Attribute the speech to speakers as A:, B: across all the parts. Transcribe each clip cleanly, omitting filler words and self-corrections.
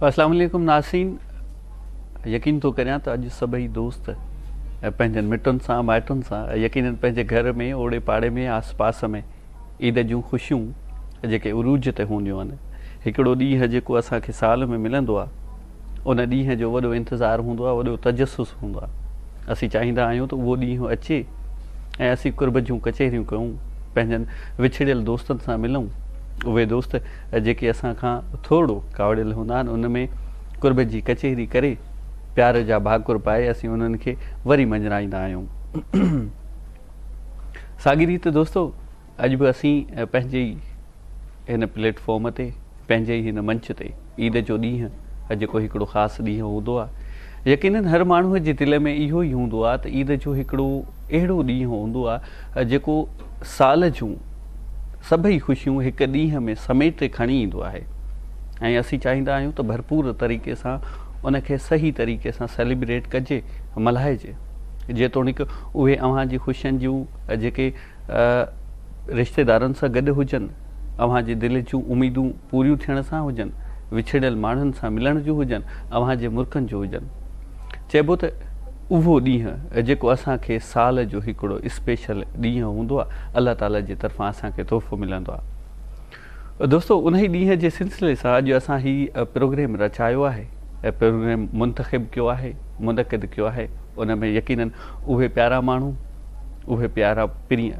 A: अस्सलाम वालेकुम नाज़रीन, यकीन थो करियां त अॼु सभई दोस्त पंहिंजनि मिटुनि सां माइटुनि सां यकीननि पंहिंजे घर में ओड़े पाड़े में आस पास में ईद जूं ख़ुशियूं जेके उरूज ते हूंदियूं आहिनि, हिकिड़ो ॾींहुं जेको असांखे साल में मिलंदो आहे, उन ॾींहं जो वॾो इंतज़ारु हूंदो आहे, वॾो तजसुस हूंदो आहे। असीं चाहींदा आहियूं त उहो ॾींहुं अचे ऐं असीं कुर्ब जूं कचहरियूं कयूं, पंहिंजनि विछड़ियल दोस्तनि सां मिलूं। उहे दोस्त जेके असां खां थोरो कावड़ियल हूंदा आहिनि, उन में कुर्ब जी कचहरी करे प्यार जा भाकुर पाए असीं उन्हनि खे वरी मंझराईंदा आहियूं। साॻी रीति दोस्तो, अॼु बि असीं पंहिंजे ई हिन प्लेटफॉर्म ते, पंहिंजे ई हिन मंच ते ईद जो ॾींहुं जेको हिकिड़ो ख़ासि ॾींहुं हूंदो आहे, यकीननि हर माण्हूअ जे दिलि में इहो ई हूंदो आहे त ईद जो हिकिड़ो अहिड़ो ॾींहुं हूंदो आहे जेको साल जूं सभई ख़ुशियूं हिकु ॾींहं में समेटे खणी ईंदो आहे। ऐं असीं चाहींदा आहियूं त भरपूर तरीक़े सां उनखे सही तरीक़े सां सेलिब्रेट कजे, मल्हाइजे, जेतोणीकि उहे अव्हांजी ख़ुशियुनि जूं जेके रिश्तेदारनि सां गॾु हुजनि, अव्हांजे दिलि जूं उमीदूं पूरियूं थियण सां हुजनि, विछड़ियल माण्हुनि सां मिलण जूं हुजनि, अव्हांजे मुल्कनि जूं हुजनि। चइबो त उहो ॾींहुं जेको असांखे साल जो हिकिड़ो स्पेशल ॾींहुं हूंदो आहे, अलाह ताला जे तरफ़ां असांखे तोहफ़ो मिलंदो आहे। दोस्तो, उन ई ॾींहं जे सिलसिले सां अॼु असां हीउ प्रोग्राम रचायो आहे ऐं प्रोग्राम मुंतख़िब कयो आहे, मुनक़िद कयो आहे। उन में यकीननि उहे प्यारा माण्हू, उहे प्यारा प्रिय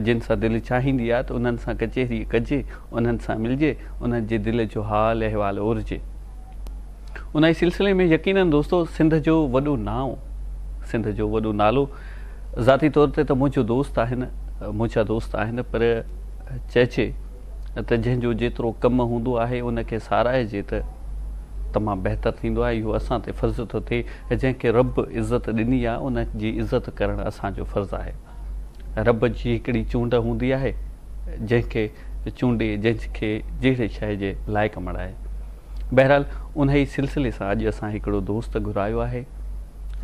A: जिन सां दिलि चाहींदी आहे त उन्हनि सां कचहरी कजे, उन्हनि सां मिलिजे, उन्हनि जे दिलि जो हाल अहिवाल ओरिजे। उन ई सिलसिले में यकीननि दोस्तो, सिंध जो वॾो नाओ, सिंध जो वॾो नालो, ज़ाती तौर ते त मुंहिंजो दोस्त आहिनि, मुंहिंजा दोस्त आहिनि, पर चइजे त जंहिंजो जेतिरो कमु हूंदो आहे उनखे साराइजे त तमामु बहितर थींदो आहे। इहो असां ते फ़र्ज़ु थो थिए, जंहिंखे रब इज़त ॾिनी आहे उन जी इज़त करणु असांजो फ़र्ज़ु आहे। रब जी हिकिड़ी चूंड हूंदी आहे, जंहिंखे चूंडे, जंहिंखे जहिड़े शइ जे लाइक़ु मणाए। बहरहाल, उन ई सिलसिले सां अॼु असां हिकिड़ो दोस्त घुरायो आहे,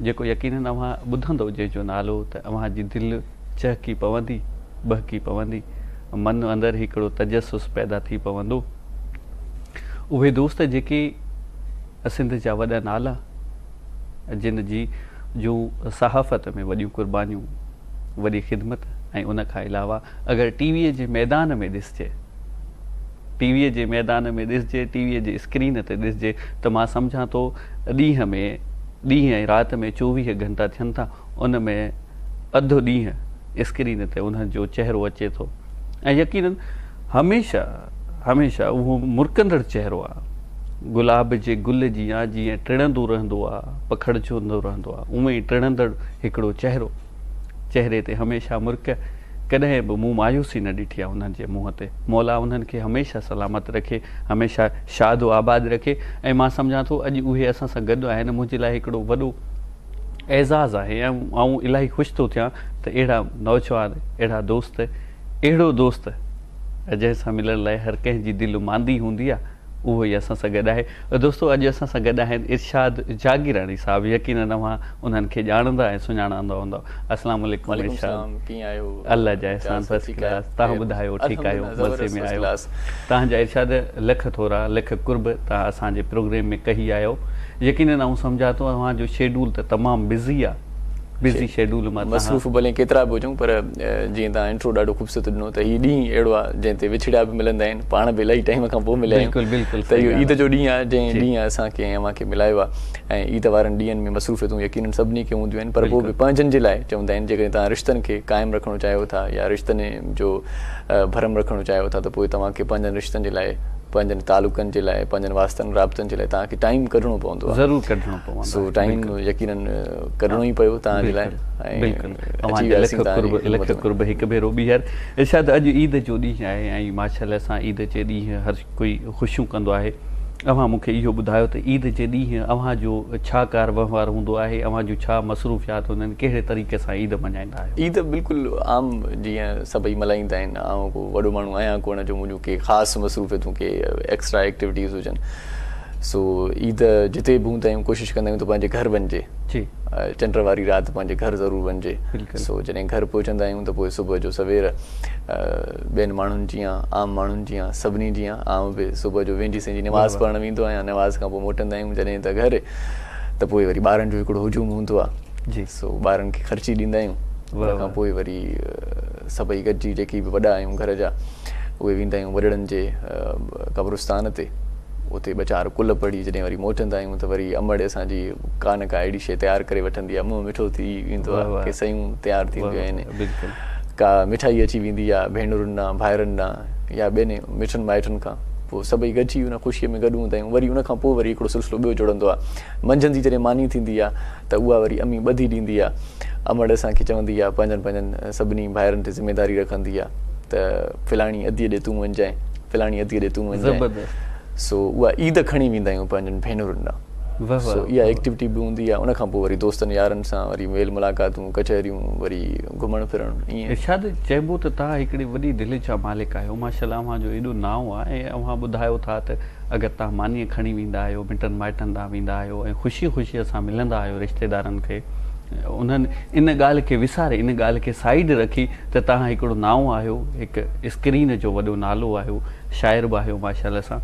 A: जेको यकीननि अव्हां ॿुधंदो जंहिंजो नालो त अव्हांजी दिलि चहकी पवंदी, बहकी पवंदी, मन अंदरि हिकिड़ो तजसुस पैदा थी पवंदो। उहे दोस्त जेके सिंध जा वॾा नाला, जिन जी जूं सहाफ़त में वॾियूं कुर्बानियूं, वॾी ख़िदमत, ऐं उन खां अलावा अगरि टीवीअ जे मैदान में ॾिसजे, टीवीअ जे मैदान में ॾिसजे, टीवीअ जे स्क्रीन ते ॾिसजे, त मां सम्झां थो ॾींहं ऐं राति में 24 घंटा थियनि था, उन में अधु ॾींहुं स्क्रीन ते उन्हनि जो चहिरो अचे थो। ऐं यकीननि हमेशह उहो मुरकंदड़ चहिरो आहे, गुलाब जे गुल जी या जीअं टिणंदो रहंदो आहे, पखड़जंदो रहंदो आहे, उएं ई टिणंदड़ हिकिड़ो चहिरो, चहिरे ते हमेशह मुर्क, कॾहिं बि मूं मायूसी न ॾिठी आहे उन्हनि जे मुंहं ते। मौला उन्हनि खे हमेशह सलामत रखे, हमेशह शादो आबाद रखे। ऐं मां सम्झां थो अॼु उहे असां सां गॾु आहिनि, मुंहिंजे लाइ हिकिड़ो वॾो एज़ाज़ आहे ऐं आउं इलाही ख़ुशि थो थियां त अहिड़ा नौजवान, अहिड़ा दोस्त, अहिड़ो दोस्त जंहिंसां मिलण लाइ हर कंहिंजी दिलि मांदी हूंदी आहे, उहो ई असां सां गॾु आहे। दोस्तो, अॼु असां सां गॾु आहिनि इरशाद जागीरानी साहिबु। यकीननि अव्हां उन्हनि खे ॼाणंदा ऐं सुञाणंदा हूंदा। अस्सलाम वालेकुम इरशाद।
B: कीअं आहियो?
A: अल्लाह जा एहसान, फर्स्ट क्लास। तव्हां ॿुधायो, ठीकु आहियो? मज़े में आहियो? तव्हांजा इरशाद लख थोरा, लख कुर्ब तव्हां असांजे प्रोग्राम में कही आहियो। यकीननि आउं सम्झां थो अव्हांजो शेड्यूल त तमामु बिज़ी आहे, बिज़ी शेड्यूल मां
B: मसरूफ़ भले केतिरा बि हुजूं, पर जीअं तव्हां इंट्रो ॾाढो ख़ूबसूरत ॾिनो त हीउ ॾींहुं अहिड़ो आहे जंहिं ते विछड़िया बि मिलंदा आहिनि, पाण बि इलाही टाइम खां पोइ मिलिया आहियूं।
A: बिल्कुलु
B: त इहो ईद जो ॾींहुं आहे जंहिं ॾींहुं असांखे ऐं अव्हांखे मिलायो आहे। ऐं ईद वारनि ॾींहंनि में मसरूफ़ियतूं यकीननि सभिनी खे हूंदियूं आहिनि, पर पोइ बि पंहिंजनि जे लाइ चवंदा आहिनि, जेकॾहिं तव्हां रिश्तनि खे क़ाइमु रखणु चाहियो था या रिश्तनि जो भरम रखणु चाहियो था, त पोइ तव्हांखे पंहिंजनि रिश्तनि जे लाइ, पंहिंजनि तालुकनि जे लाइ, पंहिंजनि वास्तनि राब्तनि जे लाइ तव्हांखे टाइम कढणो पवंदो आहे।
A: ज़रूरु कढणो पवंदो।
B: सो टाइम यकीननि कढणो ई पियो तव्हांजे लाइ।
A: लख कुर्ब हिकु भेरो ॿीहर। इरशाद, अॼु ईद जो ॾींहुं आहे ऐं माशाअल्लाह सां ईद जे ॾींहुं हर कोई ख़ुशियूं कंदो आहे। अव्हां मूंखे इहो ॿुधायो त ईद जे ॾींहुं अव्हांजो छा कार वहिंवार हूंदो आहे, अव्हां जूं छा मसरूफ़ियात हूंदा आहिनि, कहिड़े तरीक़े सां ईद मल्हाईंदा आहियो?
B: ईद बिल्कुलु आम जीअं सभई मल्हाईंदा आहिनि। आउं को वॾो माण्हू आहियां कोन जो मुंहिंजूं के ख़ासि मसरूफ़ियतूं, के एक्स्ट्रा एक्टिविटीज़ हुजनि। सो ईद जिते बि हूंदा आहियूं कोशिशि कंदा आहियूं त पंहिंजे घर वञिजे
A: जी
B: चंड वारी राति पंहिंजे घर ज़रूरु वञिजे सो जॾहिं घर पहुचंदा आहियूं त पोइ सुबुह जो सवेर ॿियनि माण्हुनि जीअं आम माण्हुनि जीअं सभिनी जीअं आउं बि सुबुह जो वेंदी सॼी नमाज़ पढ़णु वेंदो आहियां नमाज़ खां पोइ मोटंदा आहियूं जॾहिं त घर त पोइ वरी ॿारनि जो हिकिड़ो हुजूम हूंदो आहे जी सो ॿारनि खे ख़र्ची ॾींदा आहियूं उन खां पोइ वरी सभई गॾिजी जेकी बि वॾा आहियूं घर जा उहे वेंदा आहियूं वॾड़नि जे क़ब्रिस्तान ते उते ॿ चारि कुल पढ़ी जॾहिं वरी मोटंदा आहियूं त वरी अमड़ असांजी का न का अहिड़ी शइ तयारु करे वठंदी आहे मुंहुं मिठो थी वेंदो आहे के सयूं तयारु थींदियूं आहिनि का मिठाई अची वेंदी आहे भेनरुनि ॾांहुं भाइरनि ॾांहुं या ॿियनि मिठनि माइटनि खां पोइ सभई गॾिजी उन ख़ुशीअ में गॾु हूंदा आहियूं वरी उन खां पोइ वरी हिकिड़ो सिलसिलो ॿियो जुड़ंदो आहे मंझंदि जी जॾहिं मानी थींदी आहे त उहा वरी अमी ॿधी ॾींदी आहे अमड़ असांखे चवंदी आहे पंहिंजनि सभिनी भाइरनि ते ज़िमेदारी रखंदी आहे त फिलाणी अधीअ ॾे तूं वञजांइ फिलाणी अधीअ ॾे तूं वञजांइ सो उहा ईद खणी वेंदा आहियूं पंहिंजनि भेनरुनि ॾांहुं सो इहा एक्टिविटी बि हूंदी आहे उन खां पोइ वरी दोस्तनि यारनि सां वरी मेल मुलाक़ातूं कचहरियूं वरी घुमणु फिरणु ईअं इरशाद
A: चइबो त तव्हां हिकिड़ी वॾी दिलि जा मालिक आहियो माशाल्लाह अव्हां जो एॾो नाव आहे ऐं अव्हां ॿुधायो था त अगरि तव्हां मानीअ खणी वेंदा आहियो मिटनि माइटनि ॾांहुं वेंदा आहियो ऐं ख़ुशीअ सां मिलंदा आहियो रिश्तेदारनि खे उन्हनि इन ॻाल्हि खे विसारे इन ॻाल्हि खे साइड रखी त तव्हां हिकिड़ो नाओ आहियो हिकु स्क्रीन जो वॾो नालो आहियो शाइर बि आहियो माशाल्लाह सां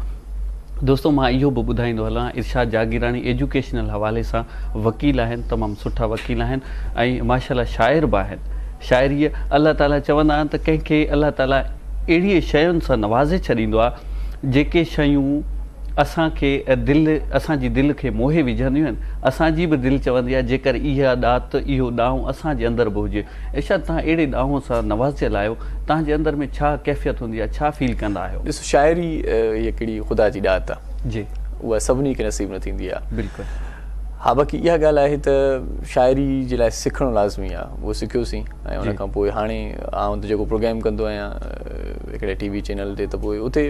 A: दोस्तो मां इहो बि ॿुधाईंदो हलां इरशाद जागीरानी एजुकेशनल हवाले सां वकील आहिनि तमामु सुठा वकील आहिनि ऐं माशाल्लाह शाइर बि आहिनि शाइरीअ अलाह ताला चवंदा आहिनि त कंहिंखे अलाह ताला अहिड़ी शयुनि सां नवाज़े छॾींदो आहे जेके शयूं असांखे असांजी दिलि खे मोहे विझंदियूं आहिनि असांजी बि दिलि चवंदी आहे जेकर इहा ॾात इहो ॾांहुं असांजे अंदरि बि हुजे इरशाद तव्हां अहिड़े ॾांहुं सां नवाज़ियल आहियो तव्हांजे अंदरि में छा कैफ़ियत हूंदी आहे छा फील कंदा आहियो
B: ॾिसो शाइरी हिकिड़ी ख़ुदा जी ॾात आहे जी उहा सभिनी खे नसीब न थींदी आहे
A: बिल्कुलु
B: हा बाक़ी इहा ॻाल्हि आहे त शाइरी जे लाइ सिखणु लाज़मी आहे उहो सिखियोसीं ऐं उन खां पोइ हाणे आउं त जेको प्रोग्राम कंदो आहियां हिकिड़े टीवी चैनल ते त पोइ उते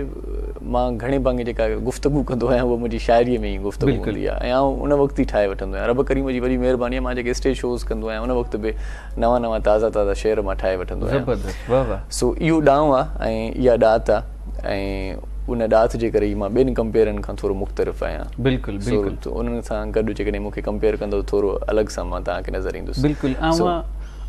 B: मां घणे भाङे जेका गुफ़्तगू कंदो आहियां उहा मुंहिंजी शाइरीअ में ई गुफ़्तगू हूंदी आहे ऐं आउं उन वक़्तु ई ठाहे वठंदो आहियां रब करीम जी वॾी महिरबानी आहे मां जेके स्टेज शोज़ कंदो आहियां उन वक़्तु बि नवां नवां ताज़ा शेर मां ठाहे वठंदो आहियां सो इहो ॾांहुं आहे ऐं इहा ॾात आहे ऐं उन ॾात जे करे ई मां ॿियनि कंपेयरनि खां थोरो मुख़्तलिफ़ आहियां बिल्कुलु उन्हनि सां गॾु जेकॾहिं मूंखे कंपेयर कंदो थोरो अलॻि सां मां तव्हांखे नज़र ईंदुसि
A: बिल्कुलु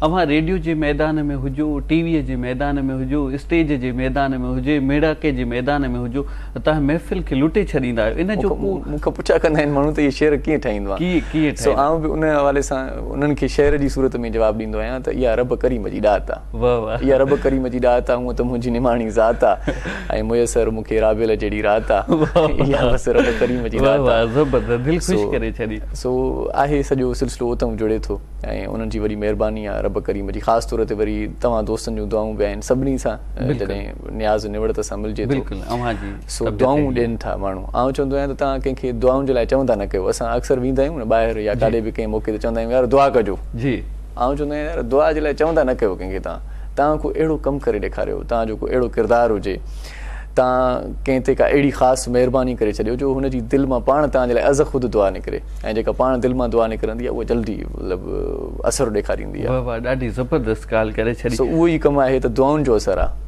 A: अव्हां रेडियो जे मैदान में हुजो टीवीअ जे मैदान में हुजो स्टेज जे मैदान में हुजे मेड़ाके जे मैदान में हुजो तव्हां महफ़िल खे लुटे छॾींदा आहियो इन जो
B: मूंखां पुछा कंदा आहिनि माण्हू त इहे शेर कीअं ठाहींदो आहे सो आउं बि उन हवाले सां उन्हनि खे शेर जी सूरत में जवाबु ॾींदो आहियां त इहा रब करीम जी ॾात आहे इहा रब करीम जी ॾात आहे हूअं त मुंहिंजी निमाणी ज़ात आहे ऐं मुयसर मूंखे राबेल जहिड़ी रात आहे इहा बसि रब करीम जी ॾात आहे सो आहे सॼो सिलसिलो उतां जुड़े थो ऐं उन्हनि जी वॾी महिरबानी आहे रब करीम जी ख़ासि तौर ते वरी तव्हां दोस्तनि जूं दुआऊं बि आहिनि सभिनी सां जॾहिं न्याज़ निवड़त सां मिलिजे थो सो दुआऊं ॾियनि था माण्हू आउं चवंदो आहियां त तव्हां कंहिंखे दुआउनि जे लाइ चवंदा न कयो असां अक्सर वेंदा आहियूं न ॿाहिरि या काॾे बि कंहिं मौक़े ते चवंदा आहियूं यार दुआ कजो जी आउं चवंदो आहियां यार दुआ जे लाइ चवंदा न कयो कंहिंखे तव्हां को अहिड़ो कमु करे ॾेखारियो तव्हांजो को अहिड़ो किरदारु हुजे तव्हां कंहिं ते का अहिड़ी ख़ासि महिरबानी करे छॾियो जो हुनजी दिलि मां पाण तव्हांजे लाइ अज़ ख़ुदि दुआ निकिरे ऐं जेका पाण दिलि मां दुआ निकिरंदी आहे उहा जल्दी मतिलबु असरु ॾेखारींदी आहे
A: ॾाढी ज़बरदस्त ॻाल्हि करे छॾी
B: उहो ई कमु आहे त दुआउनि जो असरु आहे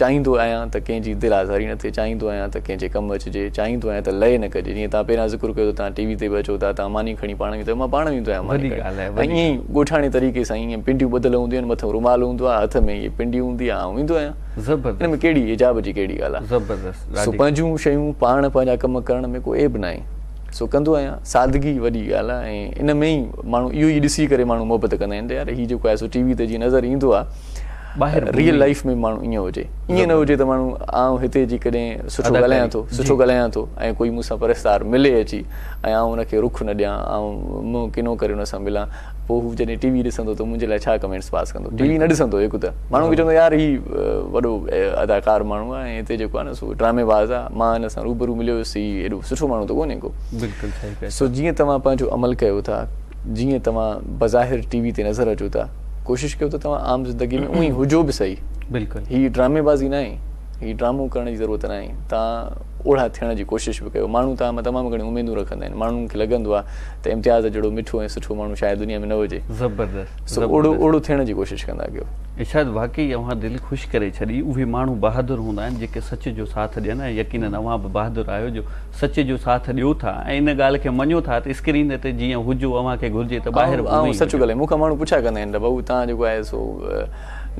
B: चाहींदो आहियां त कंहिंजी दिलि आज़ारी न थिए चाहींदो आहियां त कंहिंजे कमु अचिजे चाहींदो आहियां त लय न कजे जीअं तव्हां पहिरियां ज़िक्र कयो तव्हां टीवी ते बि अचो था तव्हां मानी खणी पाण वेंदो मां पाण वेंदो आहियां ऐं ईअं ई ॻोठाणे तरीक़े सां ईअं पिंडियूं ॿधल हूंदियूं आहिनि मथां रुमाल हूंदो आहे हथ में इहे पिंडी हूंदी आहे ऐं वेंदो आहियां हिन में कहिड़ी हिजाब जी कहिड़ी ॻाल्हि आहे सो पंहिंजूं शयूं पाण पंहिंजा कमु करण में को एब न आहे सो कंदो आहियां सादगी वॾी ॻाल्हि आहे ऐं इन में ई माण्हू इहो ई ॾिसी करे माण्हू मोहबत कंदा आहिनि त यार हीउ जेको आहे सो टीवी ते जीअं नज़र ईंदो आहे ॿाहिरि रियल लाइफ में माण्हू ईअं हुजे ईअं न हुजे त माण्हू आउं हिते जी कॾहिं सुठो ॻाल्हायां थो ऐं कोई मूंसां परस्तार मिले अची ऐं आउं हुनखे रुख न ॾियां ऐं मुंहुं किनो करे हुन सां मिलां पोइ हू जॾहिं टीवी ॾिसंदो त मुंहिंजे लाइ छा कमेंट्स पास कंदो टीवी न ॾिसंदो हिकु त माण्हू खे चवंदो यार हीउ वॾो अदाकार माण्हू आहे ऐं हिते जेको आहे न सो ड्रामेबाज़ आहे मां हिन सां रूबरू मिलियो हुयुसि हीउ एॾो सुठो माण्हू त कोन्हे को बिल्कुलु सो जीअं तव्हां पंहिंजो अमल कयो था जीअं तव्हां बज़ाहिर टीवी ते नज़र अचो था कोशिशि कयो त तव्हां आम ज़िंदगी में उअं ई हुजो बि सही बिल्कुलु हीअ ड्रामेबाज़ी न आहे हीअ ड्रामो करण जी ज़रूरत न आहे तव्हां ओड़ा थियण जी कोशिशि बि कयो। माण्हू तव्हां मां तमामु घणी उमेदूं रखंदा आहिनि, माण्हुनि खे लॻंदो आहे त इम्तियाज़ जहिड़ो मिठो ऐं सुठो माण्हू शायदि दुनिया में न हुजे,
A: ज़बरदस्त।
B: सो ओड़ो थियण जी कोशिशि कंदा कयो।
A: इरशाद वाकई अव्हां दिलि ख़ुशि करे छॾी। उहे माण्हू बहादुर हूंदा आहिनि जेके सच जो साथ ॾियनि, ऐं यकीनन अव्हां बि बहादुर आहियो जो सच जो साथ ॾियो था ऐं इन ॻाल्हि खे मञो था त स्क्रीन ते जीअं हुजो अव्हांखे घुरिजे त ॿाहिरि
B: सच ॻाल्हि आहे। मूंखां माण्हू पुछा कंदा आहिनि त भाऊ तव्हां जेको आहे सो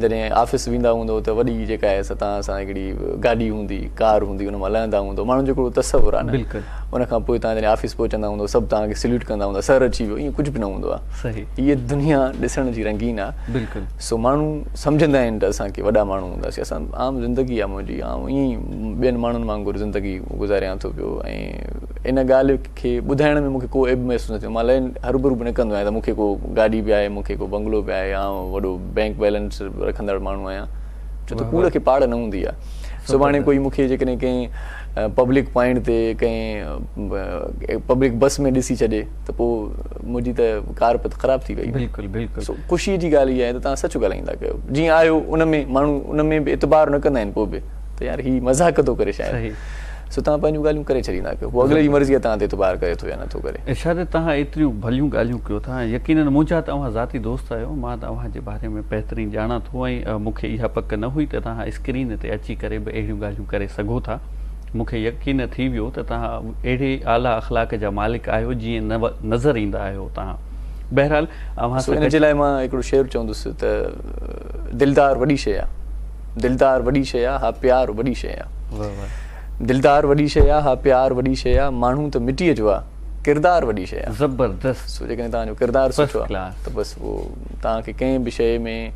B: जॾहिं ऑफिस वेंदा हूंदो त वॾी जेका आहे तव्हां सां हिकिड़ी गाॾी हूंदी, कार हूंदी, हुन मां लहंदा हूंदो, माण्हुनि जो हिकिड़ो तसवुरु आहे न। उन खां पोइ तव्हां जॾहिं ऑफिस पहुचंदा हूंदो सभु तव्हांखे सल्यूट कंदा हूंदा, सर अची वियो, ईअं कुझु बि न हूंदो आहे।
A: सही,
B: इहे दुनिया ॾिसण जी रंगीन आहे।
A: बिल्कुलु।
B: सो माण्हू सम्झंदा आहिनि त असांखे वॾा माण्हू हूंदासीं, असां आम ज़िंदगी आहे मुंहिंजी, ऐं ईअं ॿियनि माण्हुनि वांगुरु ज़िंदगी गुज़ारियां थो पियो। ऐं इन ॻाल्हि खे ॿुधाइण में मूंखे को एब महसूसु न थियो। मां लाइन हरूभरू बि न कंदो आहियां त मूंखे को गाॾी बि आहे, मूंखे को बंगलो बि आहे, या वॾो बैंक बैलेंस रखंदड़ माण्हू आहियां, छो त कूड़ खे पाड़ न हूंदी आहे। सुभाणे कोई मूंखे जेकॾहिं कंहिं पब्लिक पॉइंट ते कंहिं पब्लिक बस में ॾिसी छॾे त पोइ मुंहिंजी त कारपत ख़राबु थी वई।
A: बिल्कुलु बिल्कुलु।
B: ख़ुशीअ जी ॻाल्हि इहा आहे त तव्हां सच ॻाल्हाईंदा कयो। जीअं आयो उन में माण्हू उन में बि एतबार न कंदा आहिनि पोइ बि त यार हीअ मज़ाक थो करे शायदि, सो तव्हां पंहिंजूं ॻाल्हियूं करे छॾींदा कयो, पोइ अॻिले जी मर्ज़ी आहे तव्हां ते एतबार करे थो या नथो करे।
A: इरशाद तव्हां एतिरियूं भलियूं ॻाल्हियूं कयो था, यकीनन मुंहिंजा त तव्हां ज़ाती दोस्त आहियो, मां तव्हांजे बारे में बहितरीनु ॼाणा थो, ऐं मूंखे इहा पक न हुई त तव्हां स्क्रीन ते अची करे बि अहिड़ियूं ॻाल्हियूं करे सघो था। मूंखे यकीन थी वियो त तव्हां अहिड़े आला अख़लाक जा मालिक आहियो जीअं नज़र ईंदा आहियो तव्हां। बहरहाल
B: इन जे लाइ मां हिकिड़ो शेर चवंदुसि त दिलदार वॾी शइ आहे, दिलदार वॾी शइ आहे, हा प्यार वॾी शइ आहे। दिलदार वॾी शइ आहे, हा प्यार वॾी शइ आहे, माण्हू त मिटीअ जो आहे, किरदारु वॾी शइ आहे।
A: ज़बरदस्त।
B: सो जेकॾहिं तव्हांजो किरदारु सुठो आहे त बसि उहो तव्हांखे कंहिं बि शइ में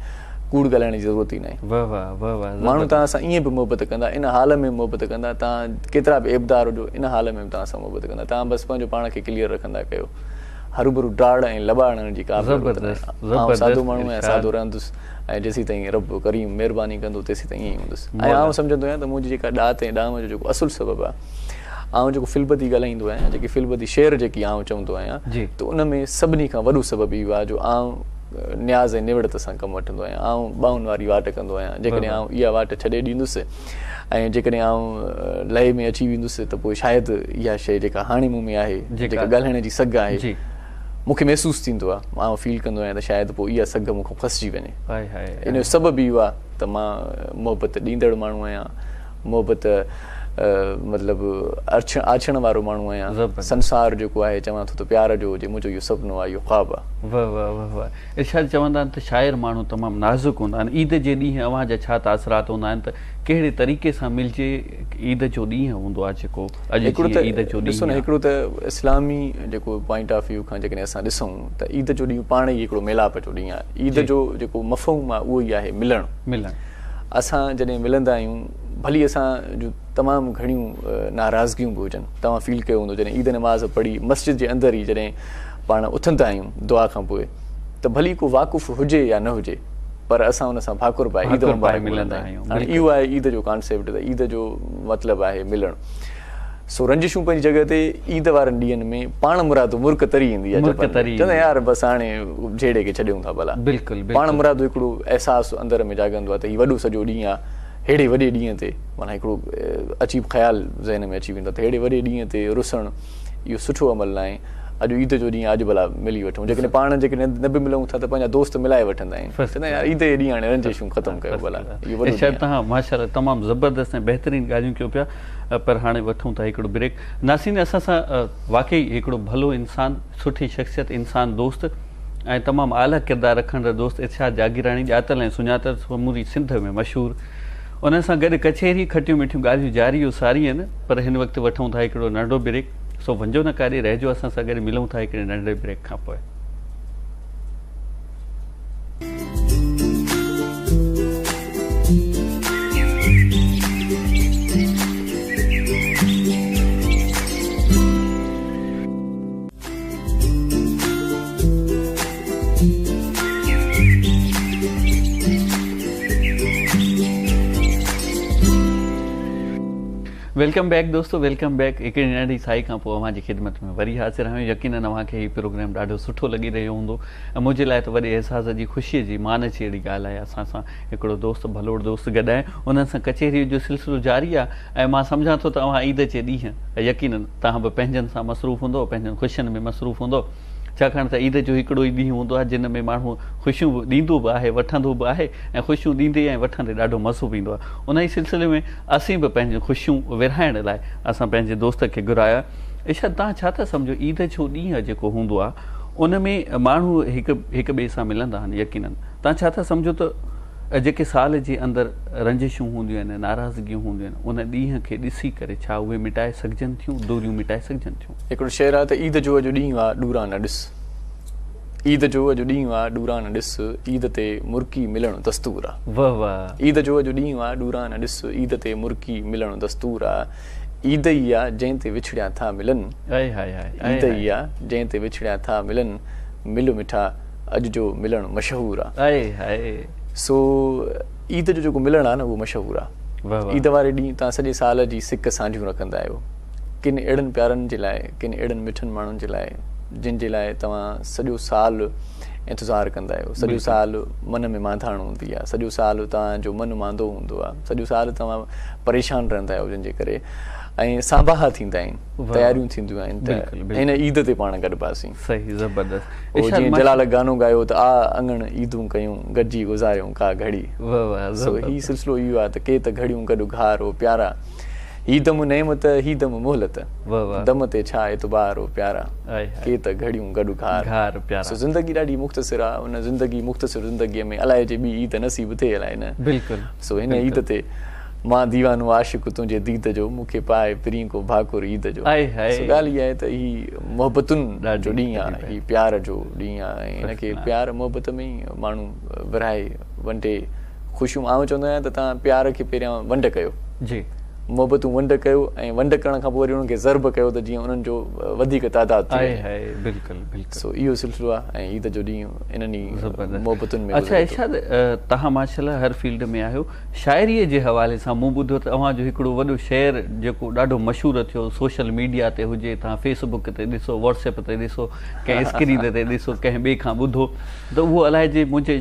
B: कूड़ ॻाल्हाइण जी ज़रूरत ई न आहे।
A: वाह वाह वाह वाह।
B: माण्हू तव्हां सां ईअं बि मोहबत कंदा, इन हाल में मोहबत कंदा, तव्हां केतिरा बि एबदार हुजो इन हाल में बि तव्हां सां मोहबत कंदा। तव्हां बसि पंहिंजो पाण खे क्लियर रखंदा कयो, हरूभरू डाड़ ऐं लॿाइण जी का सादो माण्हू आहियां, सादो रहंदुसि, ऐं जेसीं ताईं रब करीम महिरबानी कंदो तेसीं ताईं ईअं ई हूंदुसि। ऐं आउं सम्झंदो आहियां त मुंहिंजी जेका ॾात ऐं ॾाम जो जेको असुलु सबबु आहे, आउं जेको फिलबती ॻाल्हाईंदो आहियां, जेकी फिलबती शेर जेकी आउं चवंदो आहियां, त उन में सभिनी खां वॾो सबबु इहो आहे जो आउं न्याज़ ऐं निवड़त सां कमु वठंदो आहियां। आउं ॿाहुनि वारी वाट कंदो आहियां। जेकॾहिं आउं इहा वाट छॾे ॾींदुसि ऐं जेकॾहिं आउं लय में अची वेंदुसि त पोइ शायदि इहा शइ जेका हाणे मूं में आहे, जेका ॻाल्हाइण जी सघ आहे, मूंखे महसूसु थींदो आहे, मां फील कंदो आहियां त शायदि पोइ इहा सघ मूंखां फसिजी वञे। इन जो सबबु इहो आहे त मां मोहबत ॾींदड़ माण्हू आहियां, मोहबत मतिलबु आछण वारो माण्हू आहियां। संसार जेको आहे चवां थो त प्यार जो हुजे, मुंहिंजो इहो सुपिनो आहे, इहो ख़्वाबु आहे।
A: वाह वाह वाह वाह। इरशाद चवंदा आहिनि त शाइर माण्हू तमामु नाज़ुक हूंदा आहिनि। ईद जे ॾींहुं अव्हांजा छा तासरात हूंदा आहिनि त कहिड़े तरीक़े सां मिलिजे? ईद जो ॾींहुं हूंदो आहे जेको अॼु ईद जो ॾींहुं,
B: हिकिड़ो त इस्लामी जेको पॉइंट ऑफ व्यू खां जेकॾहिं असां ॾिसूं त ईद जो ॾींहुं पाण ई हिकिड़ो मेलाप जो ॾींहुं आहे। ईद जो जेको मफ़हूम आहे उहो ई आहे मिलणु। असां जॾहिं मिलंदा आहियूं, भली असां जूं तमामु घणियूं नाराज़गियूं बि हुजनि, तव्हां फील कयो हूंदो जॾहिं ईद नमाज़ पढ़ी मस्जिद जे अंदरि ई जॾहिं पाण उथंदा आहियूं दुआ खां पोइ, त भली को वाक़ुफ़ु हुजे या न हुजे, पर असां हुन सां भाकुर पाए ईद मुबारक मिलंदा आहियूं। हाणे इहो आहे ईद जो कॉन्सेप्ट, त ईद जो मतिलबु आहे मिलणु। सो रंजिशूं पंहिंजी जॻह ते, ईद वारनि ॾींहंनि में पाण मुराद मुर्क तरी ईंदी आहे, चवंदा यार बसि हाणे जहिड़े खे छॾियूं था भला। पाण मुराद हिकिड़ो अहसासु अंदरि में जाॻंदो आहे त हीउ वॾो सॼो ॾींहुं आहे, अहिड़े वॾे ॾींहं ते माना हिकिड़ो अजीब ख़्यालु ज़हन में अची वेंदो आहे त अहिड़े वॾे ॾींहं ते रुसणु इहो सुठो अमल न आहे। अॼु ईद जो ॾींहुं अॼु भला मिली वठूं, जेकॾहिं पाण जेकॾहिं न बि मिलूं था त पंहिंजा दोस्त मिलाए वठंदा आहिनि, चवंदा यार ईद जे ॾींहुं हाणे रंजिशूं ख़तमु कयो भला।
A: तव्हां माशाअल्लाह तमामु ज़बरदस्त ऐं बहितरीनु ॻाल्हियूं कयो पिया, पर हाणे वठूं था हिकिड़ो ब्रेक। नासिन असां सां वाक़ई हिकिड़ो भलो इंसानु, सुठी शख़्सियत, इंसानु दोस्त ऐं तमामु आला किरदारु रखंदड़ दोस्त इरशाद जागीराणी, ॼातल ऐं सुञातल समूरी सिंध में मशहूरु। उन सां गॾु कचेरी खटियूं मिठियूं ॻाल्हियूं जारी सारी आहिनि, पर हिन वक़्तु वठूं था हिकिड़ो नंढो ब्रेक। सो वञो न काॾे, रहिजो असां सां गॾु, मिलूं था हिकिड़े नंढे ब्रेक खां पोइ। वेलकम बैक दोस्तों, वेलकम बैक। हिकिड़ी नंढी साई खां पोइ अव्हांजी ख़िदमत में वरी हाज़िर आहियूं। यकीनन अव्हांखे हीउ प्रोग्राम ॾाढो सुठो लॻी रहियो हूंदो ऐं मुंहिंजे लाइ त वॾे अहसास जी ख़ुशीअ जी मान जी अहिड़ी ॻाल्हि आहे। असां सां हिकिड़ो दोस्त भलोड़ दोस्त गॾु आहे, उन्हनि सां कचहरीअ जो सिलसिलो जारी आहे ऐं मां सम्झां थो त अव्हां ईद जे ॾींहं यकीनन तव्हां बि पंहिंजनि सां मसरूफ़ हूंदो, पंहिंजनि ख़ुशियुनि में मसरूफ़ हूंदो, छाकाणि त ईद जो हिकिड़ो ई ॾींहुं हूंदो आहे जिन में माण्हू ख़ुशियूं ॾींदो बि आहे, वठंदो बि आहे ऐं ख़ुशियूं ॾींदे ऐं वठंदे ॾाढो मज़ो बि ईंदो आहे। उन ई सिलसिले में असीं बि पंहिंजूं ख़ुशियूं विरहाइण लाइ असां पंहिंजे दोस्त खे घुराया। इर्शाद, तव्हां छा था सम्झो ईद जो ॾींहुं जेको हूंदो आहे उन में माण्हू हिक ॿिए सां मिलंदा आहिनि? यकीनन तव्हां छा था सम्झो त जेके साल जे अंदरि रंजिशूं हूंदियूं आहिनि, नाराज़गियूं हूंदियूं आहिनि, उन ॾींहं खे ॾिसी करे छा उहे मिटाए सघजनि थियूं, दूरियूं मिटाए सघजनि थियूं?
B: हिकिड़ो शेर आहे त ईद जो अॼु ॾींहुं आहे ॾूरा न ॾिस, ईद जो अॼु ॾींहुं आहे ॾूरा न ॾिस, ईद ते मुर्की मिलणु दस्तूर आहे।
A: वाह वाह।
B: ईद जो अॼु ॾींहुं आहे ॾूरा न ॾिस, ईद ते मुर्की मिलणु दस्तूर आहे। ईद ई आहे जंहिं ते विछड़िया था मिलनि, ईद ई आहे जंहिं ते विछड़िया था मिलनि, मिलो मिठा अॼु जो मिलणु मशहूरु आहे। सो ईद जो जेको मिलणु आहे न उहो मशहूरु आहे। ईद वारे ॾींहुं तव्हां सॼे साल जी सिक साझियूं रखंदा आहियो, किन अहिड़नि प्यारनि जे लाइ, किन अहिड़नि मिठनि माण्हुनि जे लाइ जिन जे लाइ तव्हां सॼो साल इंतज़ारु कंदा आहियो। सॼो साल मन में मांधाण हूंदी आहे, सॼो साल तव्हांजो मनु मांदो हूंदो आहे, सॼो साल तव्हां परेशान रहंदा आहियो जंहिंजे करे, ऐं साबाहा थींदा आहिनि, तयारियूं थींदियूं आहिनि त हिन ईद ते पाण गॾिबासीं।
A: सही, ज़बरदस्त।
B: जीअं जलाल गानो गायो त आ अंगण ईदूं कयूं, गॾिजी गुज़ारियूं का घड़ी। सो ही सिलसिलो इहो आहे त के त घड़ियूं गॾु घारो प्यारा, ही दम नेमत ही दम मोहलत, दम ते छा एतबार हो प्यारा, के त घड़ियूं गॾु घार प्यारा। सो ज़िंदगी ॾाढी मुख़्तसिर आहे, उन ज़िंदगी मुख़्तसिर ज़िंदगीअ में अलाए जे ॿी ईद नसीब थिए अलाए न। बिल्कुलु। सो हिन ईद ते मां दीवानो आशिक़ तुंहिंजे दीद जो, मूंखे पाए पिरी को भाकुर ईद जो। सो ॻाल्हि इहा आहे त ही मोहबतुनि जो ॾींहुं आहे, ही प्यार जो ॾींहुं आहे, ऐं हिनखे प्यार मोहबत में ई माण्हू विरहाए वंडे ख़ुशियूं। आउं चवंदो आहियां त तव्हां प्यार खे पहिरियां वंड कयो, जी मोहबतूं वंड कयो, ऐं वंड करण खां पोइ वरी उन्हनि खे ज़र्ब कयो त जीअं उन्हनि जो वधीक तादाद थिए। बिल्कुलु। सो इहो सिलसिलो आहे ऐं ईद जो ॾींहुं इन्हनि मोहबतुनि में।
A: अच्छा इर्शाद, तव्हां माशाल्लाह हर फील्ड में आहियो, शाइरीअ जे हवाले सां मूं ॿुधो त अव्हांजो हिकिड़ो वॾो शेर जेको ॾाढो मशहूरु थियो, सोशल मीडिया ते हुजे, तव्हां फेसबुक ते ॾिसो, व्हाट्सएप ते ॾिसो, कंहिं स्क्रीन ते ॾिसो, कंहिं ॿिए खां ॿुधो, त उहो अलाए जे मुंहिंजे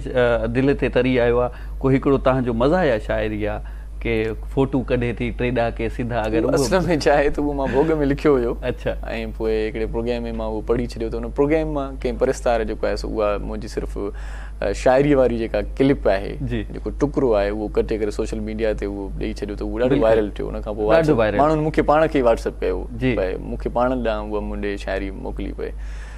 A: दिलि ते तरी आयो आहे। को हिकिड़ो तव्हांजो मज़ाहिया शाइरी आहे के फोटू कढे थी टे के सिधा, अगरि
B: असल में चाहे त उहो मां भोग में लिखियो हुयो। अच्छा। ऐं पोइ हिकिड़े प्रोग्राम में मां उहो पढ़ी छॾियो त उन प्रोग्राम मां कंहिं परिस्तार जेको आहे सो उहा मुंहिंजी सिर्फ़ु शाइरीअ वारी जेका क्लिप आहे, जेको टुकड़ो आहे, उहो कटे करे सोशल मीडिया ते उहो ॾेई छॾियो त उहो ॾाढो वायरल थियो। उन खां पोइ माण्हुनि मूंखे पाण खे व्हाट्सएप कयो, मूंखे पाण ॾांहुं उहा मुंहिंजे शाइरी मोकिली पए।